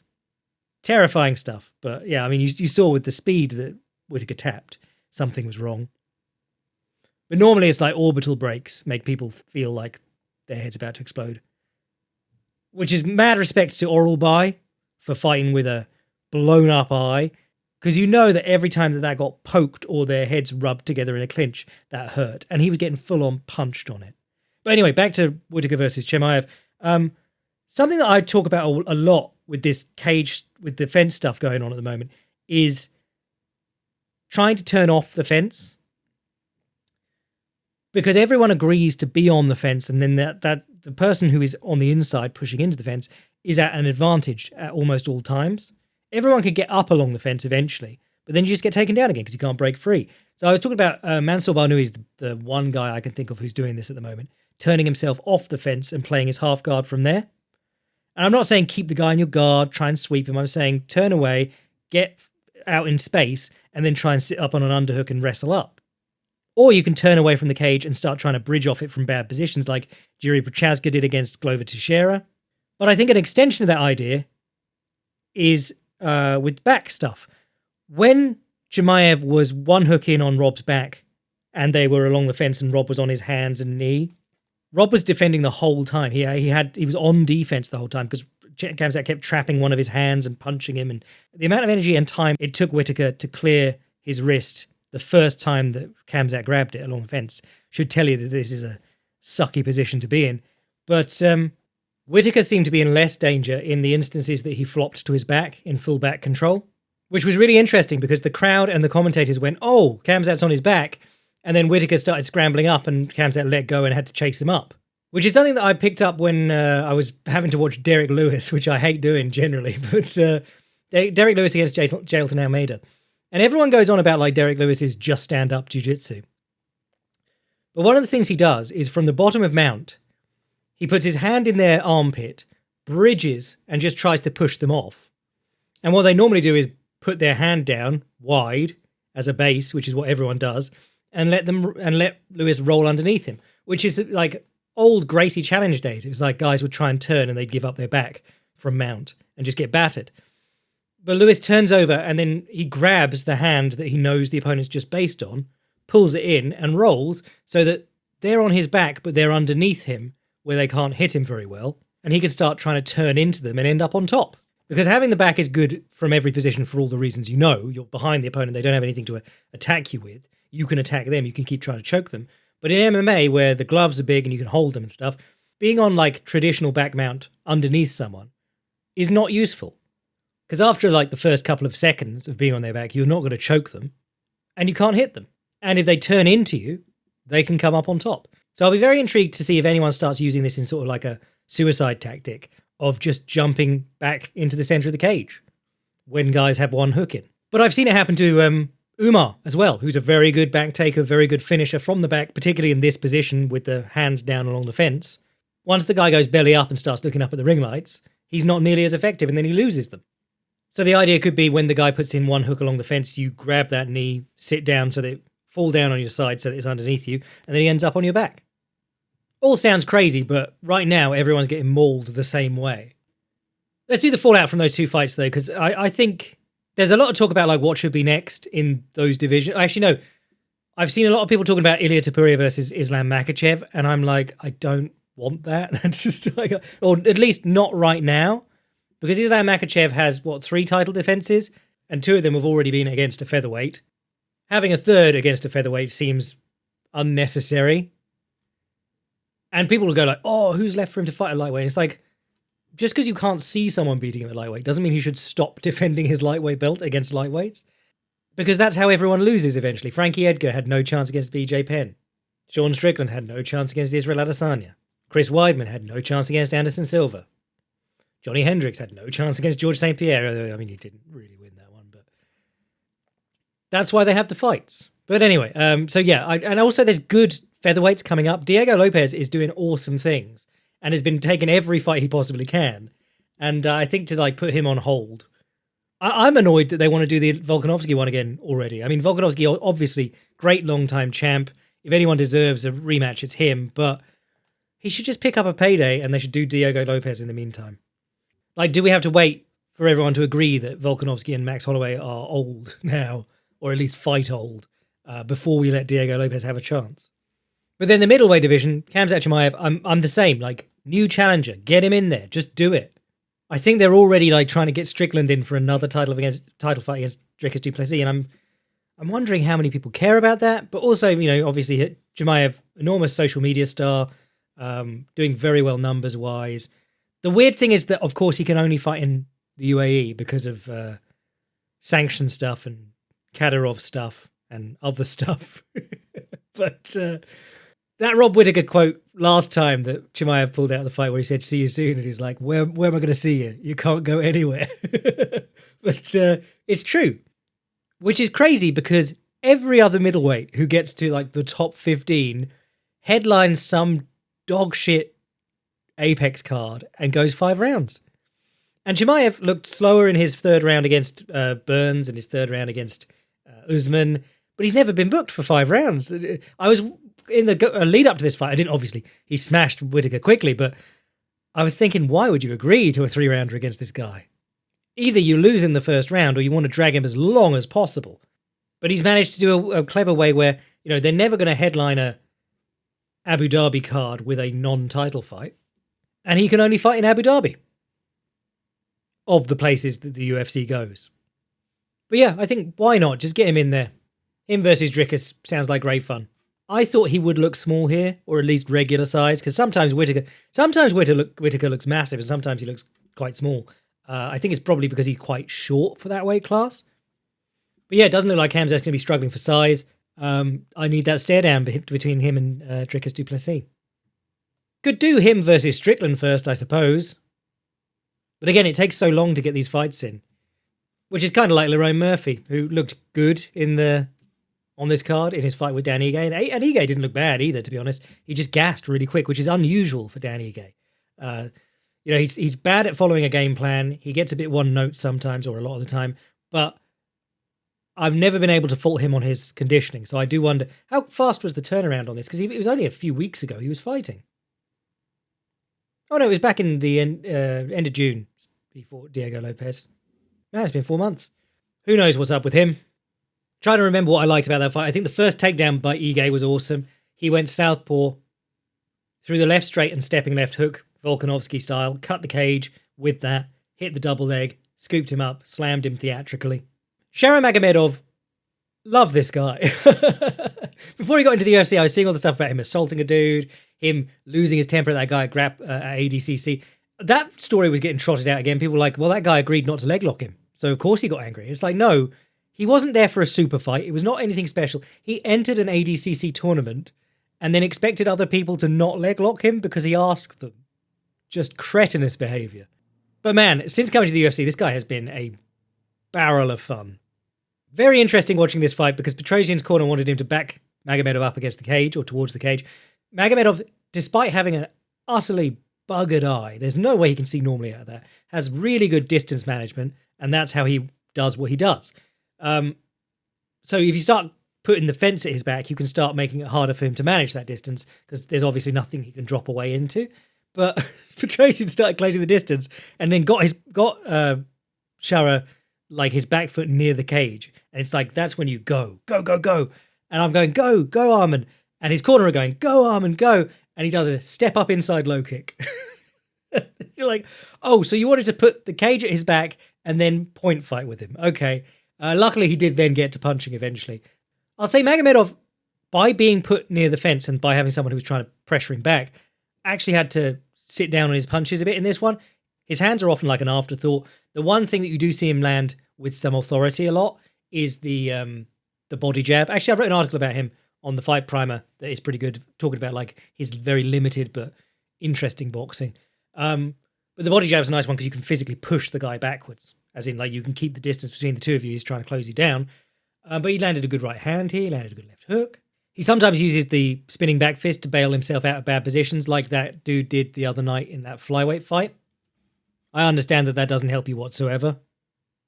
Terrifying stuff. But yeah, I mean, you saw with the speed that Whittaker tapped, something was wrong. But normally it's like orbital breaks make people feel like their head's about to explode. Which is mad respect to Oral By for fighting with a blown up eye. Because you know that every time that got poked or their heads rubbed together in a clinch, that hurt. And he was getting full on punched on it. But anyway, back to Whittaker versus Chimaev. Something that I talk about a lot with this cage, with the fence stuff going on at the moment, is trying to turn off the fence. Because everyone agrees to be on the fence, and then that the person who is on the inside pushing into the fence is at an advantage at almost all times. Everyone could get up along the fence eventually, but then you just get taken down again because you can't break free. So I was talking about Mansour Barnoui is the one guy I can think of who's doing this at the moment, turning himself off the fence and playing his half guard from there. And I'm not saying keep the guy in your guard, try and sweep him. I'm saying turn away, get out in space, and then try and sit up on an underhook and wrestle up. Or you can turn away from the cage and start trying to bridge off it from bad positions like Jiri Prochazka did against Glover Teixeira. But I think an extension of that idea is with back stuff. When Chimaev was one hook in on Rob's back and they were along the fence and Rob was on his hands and knee, Rob was defending the whole time. He was on defense the whole time because Khamzat kept trapping one of his hands and punching him. And the amount of energy and time it took Whittaker to clear his wrist the first time that Khamzat grabbed it along the fence should tell you that this is a sucky position to be in. But Whittaker seemed to be in less danger in the instances that he flopped to his back in full back control, which was really interesting because the crowd and the commentators went, oh, Khamzat's on his back. And then Whittaker started scrambling up and Khamzat let go and had to chase him up, which is something that I picked up when I was having to watch Derek Lewis, which I hate doing generally. But Derek Lewis against Jailton Almeida. And everyone goes on about like Derek Lewis is just stand-up jiu-jitsu. But one of the things he does is from the bottom of mount, he puts his hand in their armpit, bridges, and just tries to push them off. And what they normally do is put their hand down wide as a base, which is what everyone does, and let Lewis roll underneath him, which is like old Gracie Challenge days. It was like guys would try and turn and they'd give up their back from mount and just get battered. But Lewis turns over and then he grabs the hand that he knows the opponent's just based on, pulls it in and rolls so that they're on his back, but they're underneath him where they can't hit him very well. And he can start trying to turn into them and end up on top. Because having the back is good from every position for all the reasons you know. You're behind the opponent. They don't have anything to attack you with. You can attack them. You can keep trying to choke them. But in MMA, where the gloves are big and you can hold them and stuff, being on like traditional back mount underneath someone is not useful. Because after like the first couple of seconds of being on their back, you're not going to choke them and you can't hit them. And if they turn into you, they can come up on top. So I'll be very intrigued to see if anyone starts using this in sort of like a suicide tactic of just jumping back into the center of the cage when guys have one hook in. But I've seen it happen to Umar as well, who's a very good back taker, very good finisher from the back, particularly in this position with the hands down along the fence. Once the guy goes belly up and starts looking up at the ring lights, he's not nearly as effective and then he loses them. So the idea could be when the guy puts in one hook along the fence, you grab that knee, sit down so that it fall down on your side so that it's underneath you, and then he ends up on your back. All sounds crazy, but right now everyone's getting mauled the same way. Let's do the fallout from those two fights though, because I think There's a lot of talk about like what should be next in those divisions. Actually, no. I've seen a lot of people talking about Ilia Topuria versus Islam Makhachev, and I'm like, I don't want that. That's just like, or at least not right now, because Islam Makhachev has, 3 title defenses, and 2 of them have already been against a featherweight. Having a third against a featherweight seems unnecessary. And people will go like, oh, who's left for him to fight at lightweight? And it's like, just because you can't see someone beating him at lightweight doesn't mean he should stop defending his lightweight belt against lightweights. Because that's how everyone loses eventually. Frankie Edgar had no chance against BJ Penn. Sean Strickland had no chance against Israel Adesanya. Chris Weidman had no chance against Anderson Silva. Johnny Hendricks had no chance against George St. Pierre. I mean, he didn't really win that one, but that's why they have the fights. But anyway, so yeah, and also there's good featherweights coming up. Diego Lopez is doing awesome things and has been taking every fight he possibly can. And I think to like put him on hold, I'm annoyed that they want to do the Volkanovski one again already. I mean, Volkanovski, obviously, great long-time champ. If anyone deserves a rematch, it's him. But he should just pick up a payday and they should do Diego Lopez in the meantime. Like, do we have to wait for everyone to agree that Volkanovski and Max Holloway are old now, or at least fight old, before we let Diego Lopez have a chance? But then the middleweight division, Khamzat Chimaev, I'm the same. Like, new challenger, get him in there. Just do it. I think they're already like trying to get Strickland in for another title fight against Dricus du Plessis, and I'm wondering how many people care about that. But also, obviously Chimaev, enormous social media star, doing very well numbers wise. The weird thing is that, of course, he can only fight in the UAE because of sanction stuff and Kadyrov stuff and other stuff. But that Rob Whittaker quote last time that Chimaev pulled out of the fight where he said, "See you soon," and he's like, where am I going to see you? You can't go anywhere. But it's true, which is crazy because every other middleweight who gets to like the top 15 headlines some dog shit Apex card and goes 5 rounds. And Chimaev looked slower in his third round against Burns and his third round against Usman, but he's never been booked for 5 rounds. I was in the lead up to this fight. I didn't, obviously, he smashed Whittaker quickly, but I was thinking, why would you agree to a 3-rounder against this guy? Either you lose in the first round or you want to drag him as long as possible. But he's managed to do a clever way where, they're never going to headline a Abu Dhabi card with a non-title fight. And he can only fight in Abu Dhabi, of the places that the UFC goes. But yeah, I think, why not? Just get him in there. Him versus Dricus sounds like great fun. I thought he would look small here, or at least regular size, because sometimes Whittaker looks massive, and sometimes he looks quite small. I think it's probably because he's quite short for that weight class. But yeah, it doesn't look like Khamzat's going to be struggling for size. I need that stare down between him and Dricus du Plessis. Could do him versus Strickland first, I suppose. But again, it takes so long to get these fights in, which is kind of like Lerone Murphy, who looked good on this card in his fight with Dan Ige. And Ige didn't look bad either, to be honest. He just gassed really quick, which is unusual for Dan Ige. He's bad at following a game plan. He gets a bit one note sometimes, or a lot of the time. But I've never been able to fault him on his conditioning. So I do wonder, how fast was the turnaround on this? Because it was only a few weeks ago he was fighting. Oh no, it was back in the end of June before Diego Lopez. Man, it's been 4 months. Who knows what's up with him? Trying to remember what I liked about that fight. I think the first takedown by Ige was awesome. He went southpaw through the left straight and stepping left hook, Volkanovski style, cut the cage with that, hit the double leg, scooped him up, slammed him theatrically. Sharon Magomedov, love this guy. Before he got into the UFC, I was seeing all the stuff about him assaulting a dude, him losing his temper at that guy at ADCC. That story was getting trotted out again. People were like, well, that guy agreed not to leg lock him, so of course he got angry. It's like, no, he wasn't there for a super fight. It was not anything special. He entered an ADCC tournament and then expected other people to not leg lock him because he asked them. Just cretinous behavior. But man, since coming to the UFC, this guy has been a barrel of fun. Very interesting watching this fight because Petrosian's corner wanted him to back Magomedov up against the cage or towards the cage. Magomedov, despite having an utterly buggered eye, there's no way he can see normally out of that, has really good distance management, and that's how he does what he does. So if you start putting the fence at his back, you can start making it harder for him to manage that distance because there's obviously nothing he can drop away into. But Petrosian started closing the distance and then got Shara like his back foot near the cage. And it's like, that's when you go. And I'm going, go, Armin. And his corner are going, go, Armin, go. And he does a step up inside low kick. You're like, oh, so you wanted to put the cage at his back and then point fight with him. Okay. Luckily, he did then get to punching eventually. I'll say Magomedov, by being put near the fence and by having someone who was trying to pressure him back, actually had to sit down on his punches a bit in this one. His hands are often like an afterthought. The one thing that you do see him land with some authority a lot is the body jab. Actually, I've written an article about him on the Fight Primer that is pretty good, talking about like his very limited but interesting boxing. But the body jab's a nice one because you can physically push the guy backwards, as in like you can keep the distance between the two of you. He's trying to close you down. But he landed a good right hand here. He landed a good left hook. He sometimes uses the spinning back fist to bail himself out of bad positions like that dude did the other night in that flyweight fight. I understand that doesn't help you whatsoever.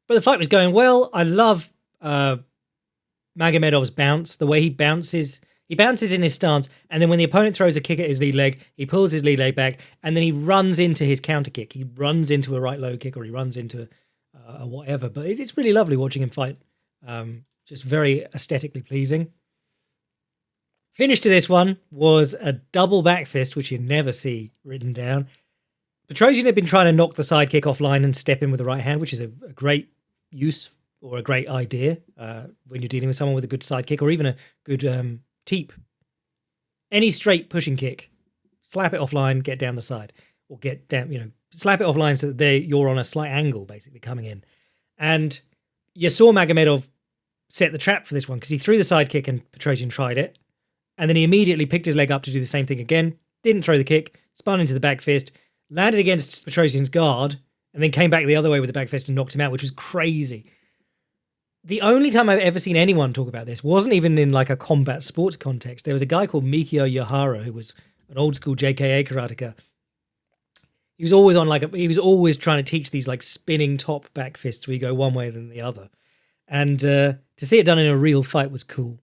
But the fight was going well. I love Magomedov's bounce, the way he bounces. He bounces in his stance, and then when the opponent throws a kick at his lead leg, he pulls his lead leg back, and then he runs into his counter kick. He runs into a right low kick, or he runs into a whatever. But it's really lovely watching him fight. Just very aesthetically pleasing. Finish to this one was a double back fist, which you never see written down. Petrosian had been trying to knock the side kick offline and step in with the right hand, which is a great use or a great idea when you're dealing with someone with a good side kick or even a good teep. Any straight pushing kick, slap it offline, get down the side, or get down, slap it offline so that you're on a slight angle, basically coming in. And you saw Magomedov set the trap for this one because he threw the side kick and Petrosian tried it. And then he immediately picked his leg up to do the same thing again, didn't throw the kick, spun into the back fist, landed against Petrosian's guard, and then came back the other way with the back fist and knocked him out, which was crazy. The only time I've ever seen anyone talk about this wasn't even in like a combat sports context. There was a guy called Mikio Yahara who was an old school JKA karateka. He was always he was always trying to teach these like spinning top back fists where you go one way than the other. And to see it done in a real fight was cool.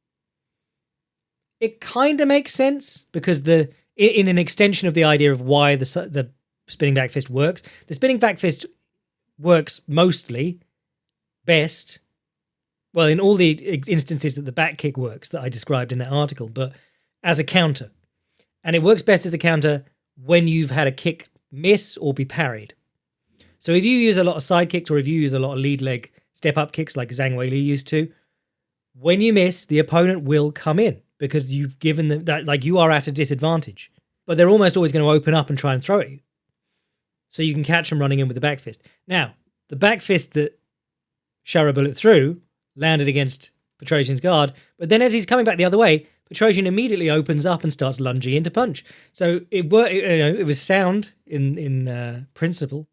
It kind of makes sense because in an extension of the idea of why the spinning back fist works, the spinning back fist works mostly best, well, in all the instances that the back kick works that I described in that article, but as a counter. And it works best as a counter when you've had a kick miss or be parried. So if you use a lot of side kicks or if you use a lot of lead leg step up kicks like Zhang Weili used to, when you miss, the opponent will come in because you've given them that, like you are at a disadvantage, but they're almost always going to open up and try and throw at you. So you can catch them running in with the back fist. Now, the back fist that Sharabullet threw landed against Petrosian's guard, but then as he's coming back the other way, Petrosian immediately opens up and starts lunging into punch. So it worked. It was sound in principle.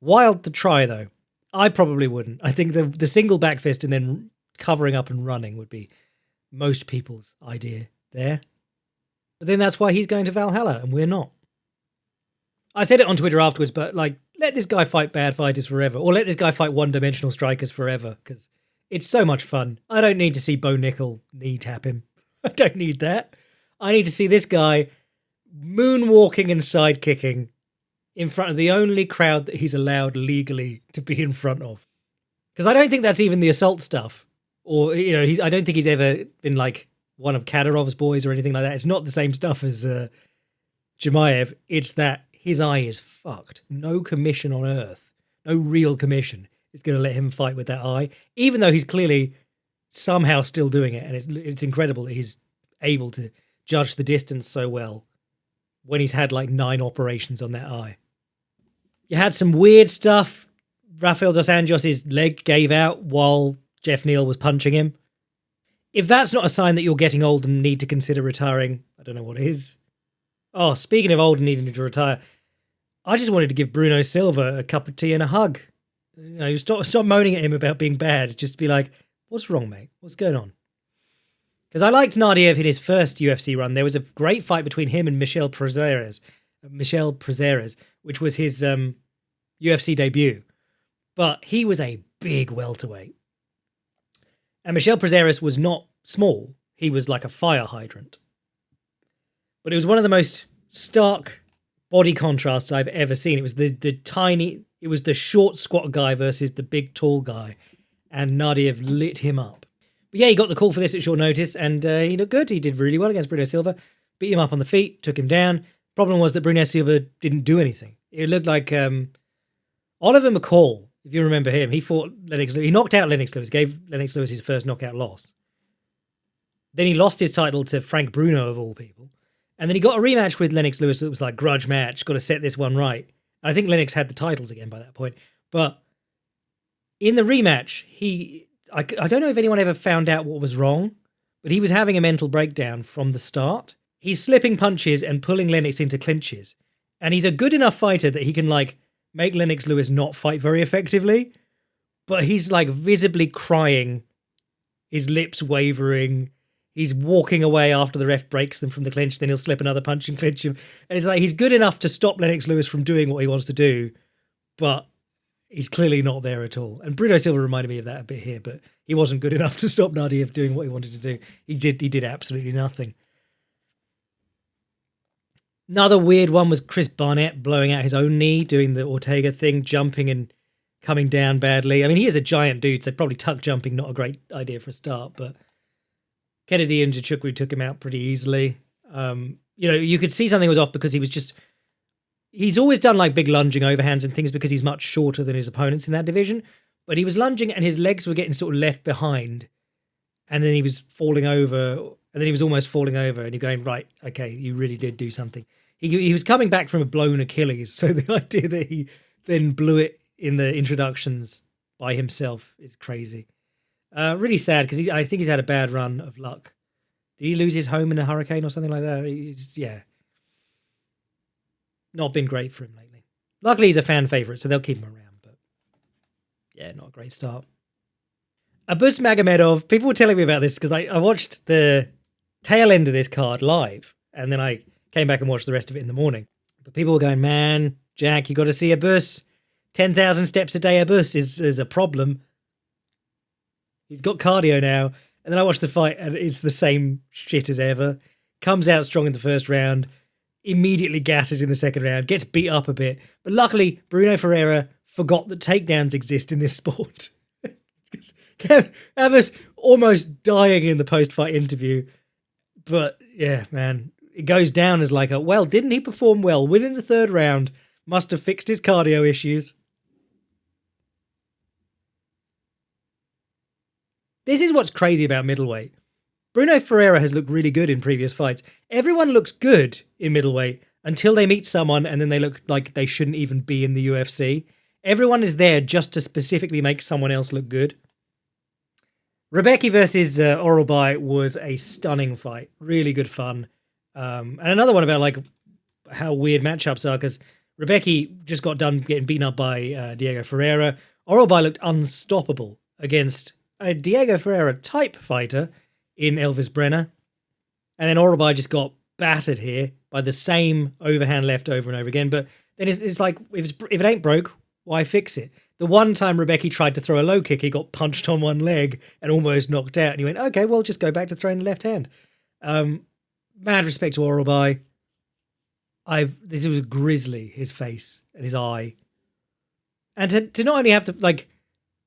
Wild to try though. I probably wouldn't. I think the single back fist and then covering up and running would be most people's idea there. But then that's why he's going to Valhalla and we're not. I said it on Twitter afterwards, but like, let this guy fight bad fighters forever, or let this guy fight one-dimensional strikers forever, because it's so much fun. I don't need to see Bo Nickel knee tap him. I don't need that. I need to see this guy moonwalking and side-kicking in front of the only crowd that he's allowed legally to be in front of. Because I don't think that's even the assault stuff. Or, I don't think he's ever been like one of Kadirov's boys or anything like that. It's not the same stuff as Chimaev. It's that his eye is fucked. No commission on earth, no real commission is going to let him fight with that eye, even though he's clearly somehow still doing it. And it's incredible that he's able to judge the distance so well when he's had like 9 operations on that eye. You had some weird stuff. Rafael dos Anjos' leg gave out while Jeff Neal was punching him. If that's not a sign that you're getting old and need to consider retiring, I don't know what is. Oh, speaking of old and needing to retire, I just wanted to give Bruno Silva a cup of tea and a hug. Stop moaning at him about being bad. Just be like, what's wrong, mate? What's going on? Because I liked Nadev in his first UFC run. There was a great fight between him and Michel Prazeres, which was his UFC debut. But he was a big welterweight. And Michel Prazeres was not small. He was like a fire hydrant. But it was one of the most stark body contrasts I've ever seen. It was the tiny, It was the short, squat guy versus the big, tall guy, and Nadia lit him up. But yeah, he got the call for this at short notice, and he looked good. He did really well against Bruno Silva. Beat him up on the feet, took him down. Problem was that Bruno Silva didn't do anything. It looked like Oliver McCall, if you remember him, he fought Lennox Lewis. He knocked out Lennox Lewis, gave Lennox Lewis his first knockout loss. Then he lost his title to Frank Bruno, of all people. And then he got a rematch with Lennox Lewis that was like grudge match, got to set this one right. And I think Lennox had the titles again by that point. But in the rematch, I don't know if anyone ever found out what was wrong, but he was having a mental breakdown from the start. He's slipping punches and pulling Lennox into clinches. And he's a good enough fighter that he can like make Lennox Lewis not fight very effectively. But he's like visibly crying, his lips wavering. He's walking away after the ref breaks them from the clinch. Then he'll slip another punch and clinch him. And it's like he's good enough to stop Lennox Lewis from doing what he wants to do, but he's clearly not there at all. And Bruno Silva reminded me of that a bit here, but he wasn't good enough to stop Nadia doing what he wanted to do. He did absolutely nothing. Another weird one was Chris Barnett blowing out his own knee, doing the Ortega thing, jumping and coming down badly. I mean, he is a giant dude, so probably tuck jumping, not a great idea for a start, but Kennedy and Nzechukwu took him out pretty easily. You could see something was off because he's always done like big lunging overhands and things because he's much shorter than his opponents in that division. But he was lunging and his legs were getting sort of left behind. And then he was falling over, and then he was almost falling over, and you're going, right, okay, you really did do something. He was coming back from a blown Achilles, so the idea that he then blew it in the introductions by himself is crazy. Really sad because I think he's had a bad run of luck. Did he lose his home in a hurricane or something like that? Not been great for him lately. Luckily, he's a fan favourite, so they'll keep him around. But yeah, not a great start. Abus Magomedov, people were telling me about this because I watched the tail end of this card live, and then I came back and watched the rest of it in the morning. But people were going, man, Jack, you got to see Abus. 10,000 steps a day Abus is a problem. He's got cardio now. And then I watched the fight and it's the same shit as ever. Comes out strong in the first round, immediately gasses in the second round, gets beat up a bit. But luckily, Bruno Ferreira forgot that takedowns exist in this sport. Abus almost dying in the post-fight interview. But yeah, man, it goes down as like didn't he perform well? Winning the third round, must have fixed his cardio issues. This is what's crazy about middleweight. Bruno Ferreira has looked really good in previous fights. Everyone looks good in middleweight until they meet someone and then they look like they shouldn't even be in the UFC. Everyone is there just to specifically make someone else look good. Rebecca versus Oralbai was a stunning fight. Really good fun. And another one about like how weird matchups are because Rebecca just got done getting beaten up by Diego Ferreira. Oralbai looked unstoppable against a Diego Ferreira type fighter in Elvis Brenner. And then Oralbai just got battered here by the same overhand left over and over again. But then it's like, if it ain't broke, why fix it? The one time Rebecca tried to throw a low kick, he got punched on one leg and almost knocked out. And he went, okay, well, just go back to throwing the left hand. Mad respect to Oralbai. This was grisly, his face and his eye. And to not only have to,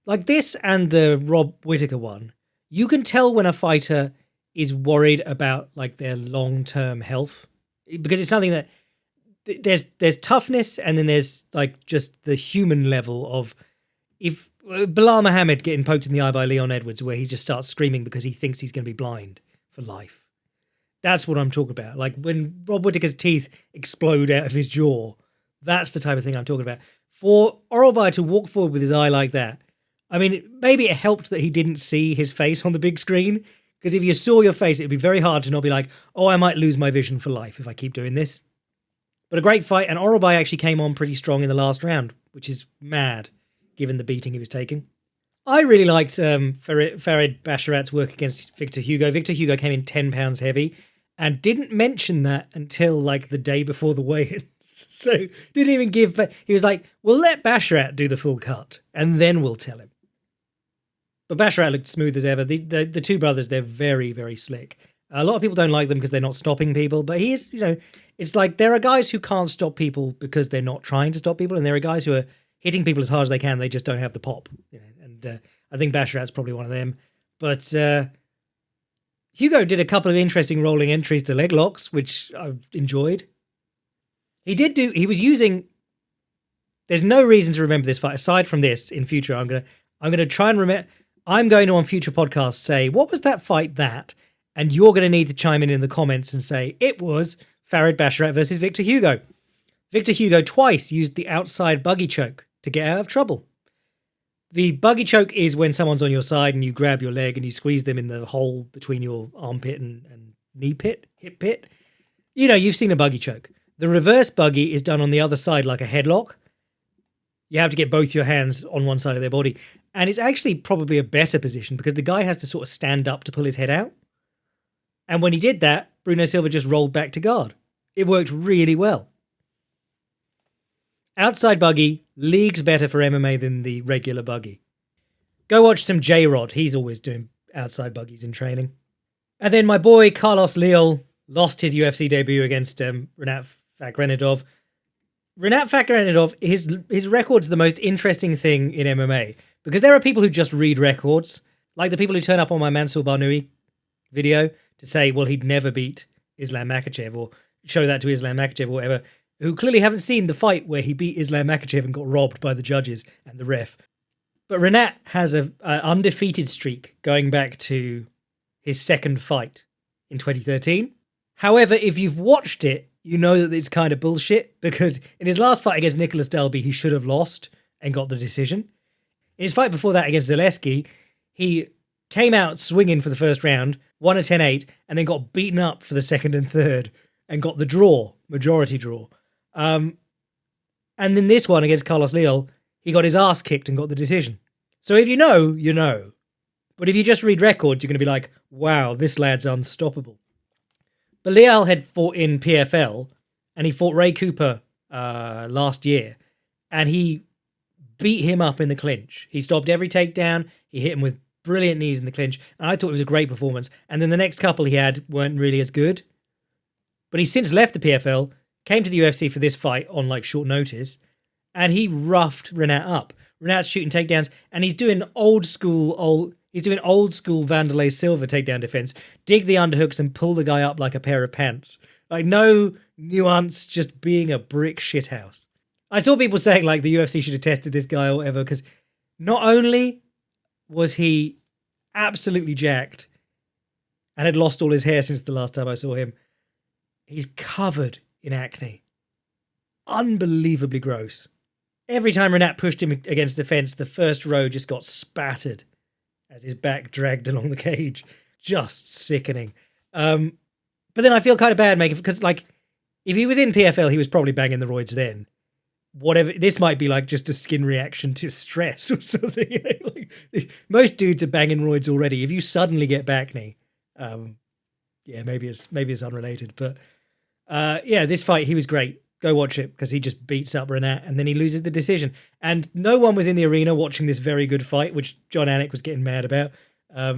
like this and the Rob Whittaker one, you can tell when a fighter is worried about like their long-term health because it's something that there's toughness and then there's like just the human level of if Bilal Muhammad getting poked in the eye by Leon Edwards where he just starts screaming because he thinks he's going to be blind for life. That's what I'm talking about. Like when Rob Whittaker's teeth explode out of his jaw, that's the type of thing I'm talking about. For Oralbai to walk forward with his eye like that, I mean, maybe it helped that he didn't see his face on the big screen, because if you saw your face, it'd be very hard to not be like, oh, I might lose my vision for life if I keep doing this. But a great fight, and Oralbai actually came on pretty strong in the last round, which is mad, given the beating he was taking. I really liked Farid Basharat's work against Victor Hugo. Victor Hugo came in 10 pounds heavy and didn't mention that until like the day before the weigh-ins. So didn't even give... He was like, we'll let Basharat do the full cut, and then we'll tell him. But Basharat looked smooth as ever. The two brothers, they're very, very slick. A lot of people don't like them because they're not stopping people, but he is, it's like there are guys who can't stop people because they're not trying to stop people, and there are guys who are hitting people as hard as they can. They just don't have the pop. And I think Basharat's probably one of them. But Hugo did a couple of interesting rolling entries to leg locks, which I enjoyed. He was using... There's no reason to remember this fight. Aside from this, in future, I'm gonna try and remember... I'm going to, on future podcasts, say, what was that fight that? And you're going to need to chime in the comments and say, it was Farid Basharat versus Victor Hugo. Victor Hugo twice used the outside buggy choke to get out of trouble. The buggy choke is when someone's on your side and you grab your leg and you squeeze them in the hole between your armpit and knee pit, hip pit. You know, you've seen a buggy choke. The reverse buggy is done on the other side like a headlock. You have to get both your hands on one side of their body. And it's actually probably a better position because the guy has to sort of stand up to pull his head out. And when he did that, Bruno Silva just rolled back to guard. It worked really well. Outside buggy, leagues better for MMA than the regular buggy. Go watch some J-Rod. He's always doing outside buggies in training. And then my boy Carlos Leal lost his UFC debut against Rinat Fakhretdinov. Rinat Fakhretdinov, his record's the most interesting thing in MMA. Because there are people who just read records, like the people who turn up on my Mansour Barnoui video to say, well, he'd never beat Islam Makhachev, or show that to Islam Makhachev or whatever, who clearly haven't seen the fight where he beat Islam Makhachev and got robbed by the judges and the ref. But Rinat has an undefeated streak going back to his second fight in 2013. However, if you've watched it, you know that it's kind of bullshit, because in his last fight against Nicholas Dalby, he should have lost and got the decision. In his fight before that against Zaleski, he came out swinging for the first round, won a 10-8, and then got beaten up for the second and third and got the draw, majority draw. And then this one against Carlos Leal, he got his ass kicked and got the decision. So if you know, you know. But if you just read records, you're going to be like, wow, this lad's unstoppable. But Leal had fought in PFL, and he fought Ray Cooper last year, and he beat him up in the clinch. He stopped every takedown. He hit him with brilliant knees in the clinch. And I thought it was a great performance. And then the next couple he had weren't really as good. But he's since left the PFL, came to the UFC for this fight on like short notice, and he roughed Rinat up. Rinat's shooting takedowns, and he's doing old school Vanderlei Silva takedown defense. Dig the underhooks and pull the guy up like a pair of pants. Like no nuance, just being a brick shithouse. I saw people saying like the UFC should have tested this guy or whatever, because not only was he absolutely jacked and had lost all his hair since the last time I saw him, he's covered in acne. Unbelievably gross. Every time Rinat pushed him against the fence, the first row just got spattered as his back dragged along the cage. Just sickening. But then I feel kind of bad making, because like if he was in PFL, he was probably banging the roids then. Whatever, this might be like just a skin reaction to stress or something. You know? Like, most dudes are banging roids already. If you suddenly get acne, maybe it's unrelated. But this fight, he was great. Go watch it, because he just beats up Rinat and then he loses the decision. And no one was in the arena watching this very good fight, which John Anik was getting mad about.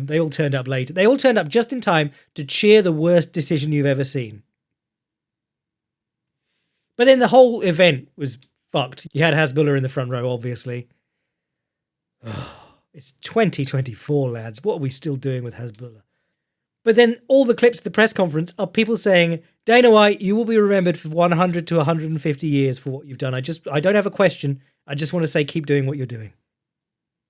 They all turned up late. They all turned up just in time to cheer the worst decision you've ever seen. But then the whole event was fucked. You had Hasbulla in the front row, obviously. It's 2024, lads. What are we still doing with Hasbulla? But then all the clips of the press conference are people saying, Dana White, you will be remembered for 100 to 150 years for what you've done. I don't have a question. I just want to say keep doing what you're doing.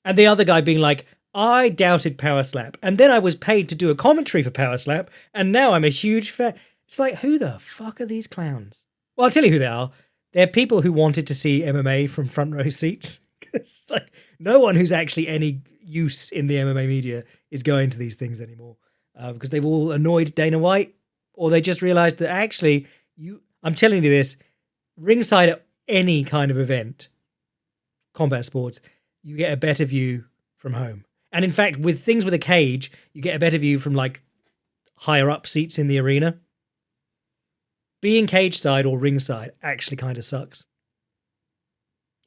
And the other guy being like, I doubted Power Slap, and then I was paid to do a commentary for Power Slap, and now I'm a huge fan. It's like, who the fuck are these clowns? Well, I'll tell you who they are. They're people who wanted to see MMA from front row seats. It's like no one who's actually any use in the MMA media is going to these things anymore, because they've all annoyed Dana White, or they just realized that actually, I'm telling you this, ringside at any kind of event, combat sports, you get a better view from home. And in fact, with things with a cage, you get a better view from like higher up seats in the arena. Being cage side or ringside actually kind of sucks.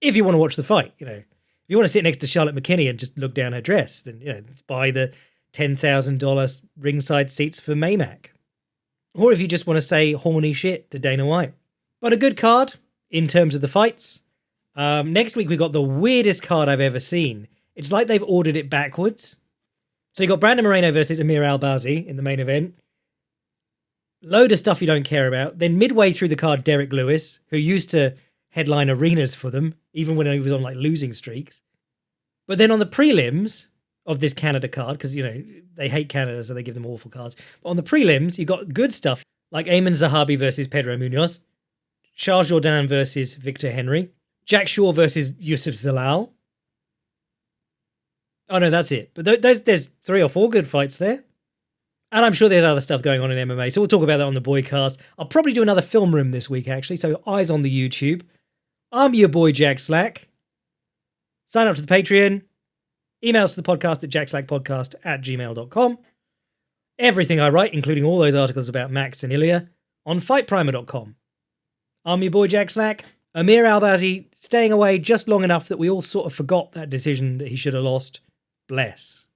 If you want to watch the fight, you know, if you want to sit next to Charlotte McKinney and just look down her dress, then, you know, buy the $10,000 ringside seats for Maymac. Or if you just want to say horny shit to Dana White. But a good card in terms of the fights. Next week, we got the weirdest card I've ever seen. It's like they've ordered it backwards. So you got Brandon Moreno versus Amir Albazi in the main event. Load of stuff you don't care about. Then midway through the card, Derek Lewis, who used to headline arenas for them, even when he was on like losing streaks. But then on the prelims of this Canada card, because, you know, they hate Canada, so they give them awful cards. But on the prelims, you got good stuff like Ayman Zahabi versus Pedro Munoz, Charles Jourdain versus Victor Henry, Jack Shaw versus Yusuf Zalal. Oh no, that's it. But there's 3 or 4 good fights there. And I'm sure there's other stuff going on in MMA, so we'll talk about that on the Boycast. I'll probably do another film room this week, actually, so eyes on the YouTube. I'm your boy, Jack Slack. Sign up to the Patreon. Emails to the podcast at jackslackpodcast@gmail.com. Everything I write, including all those articles about Max and Ilia, on fightprimer.com. I'm your boy, Jack Slack. Amir Albazi staying away just long enough that we all sort of forgot that decision that he should have lost. Bless.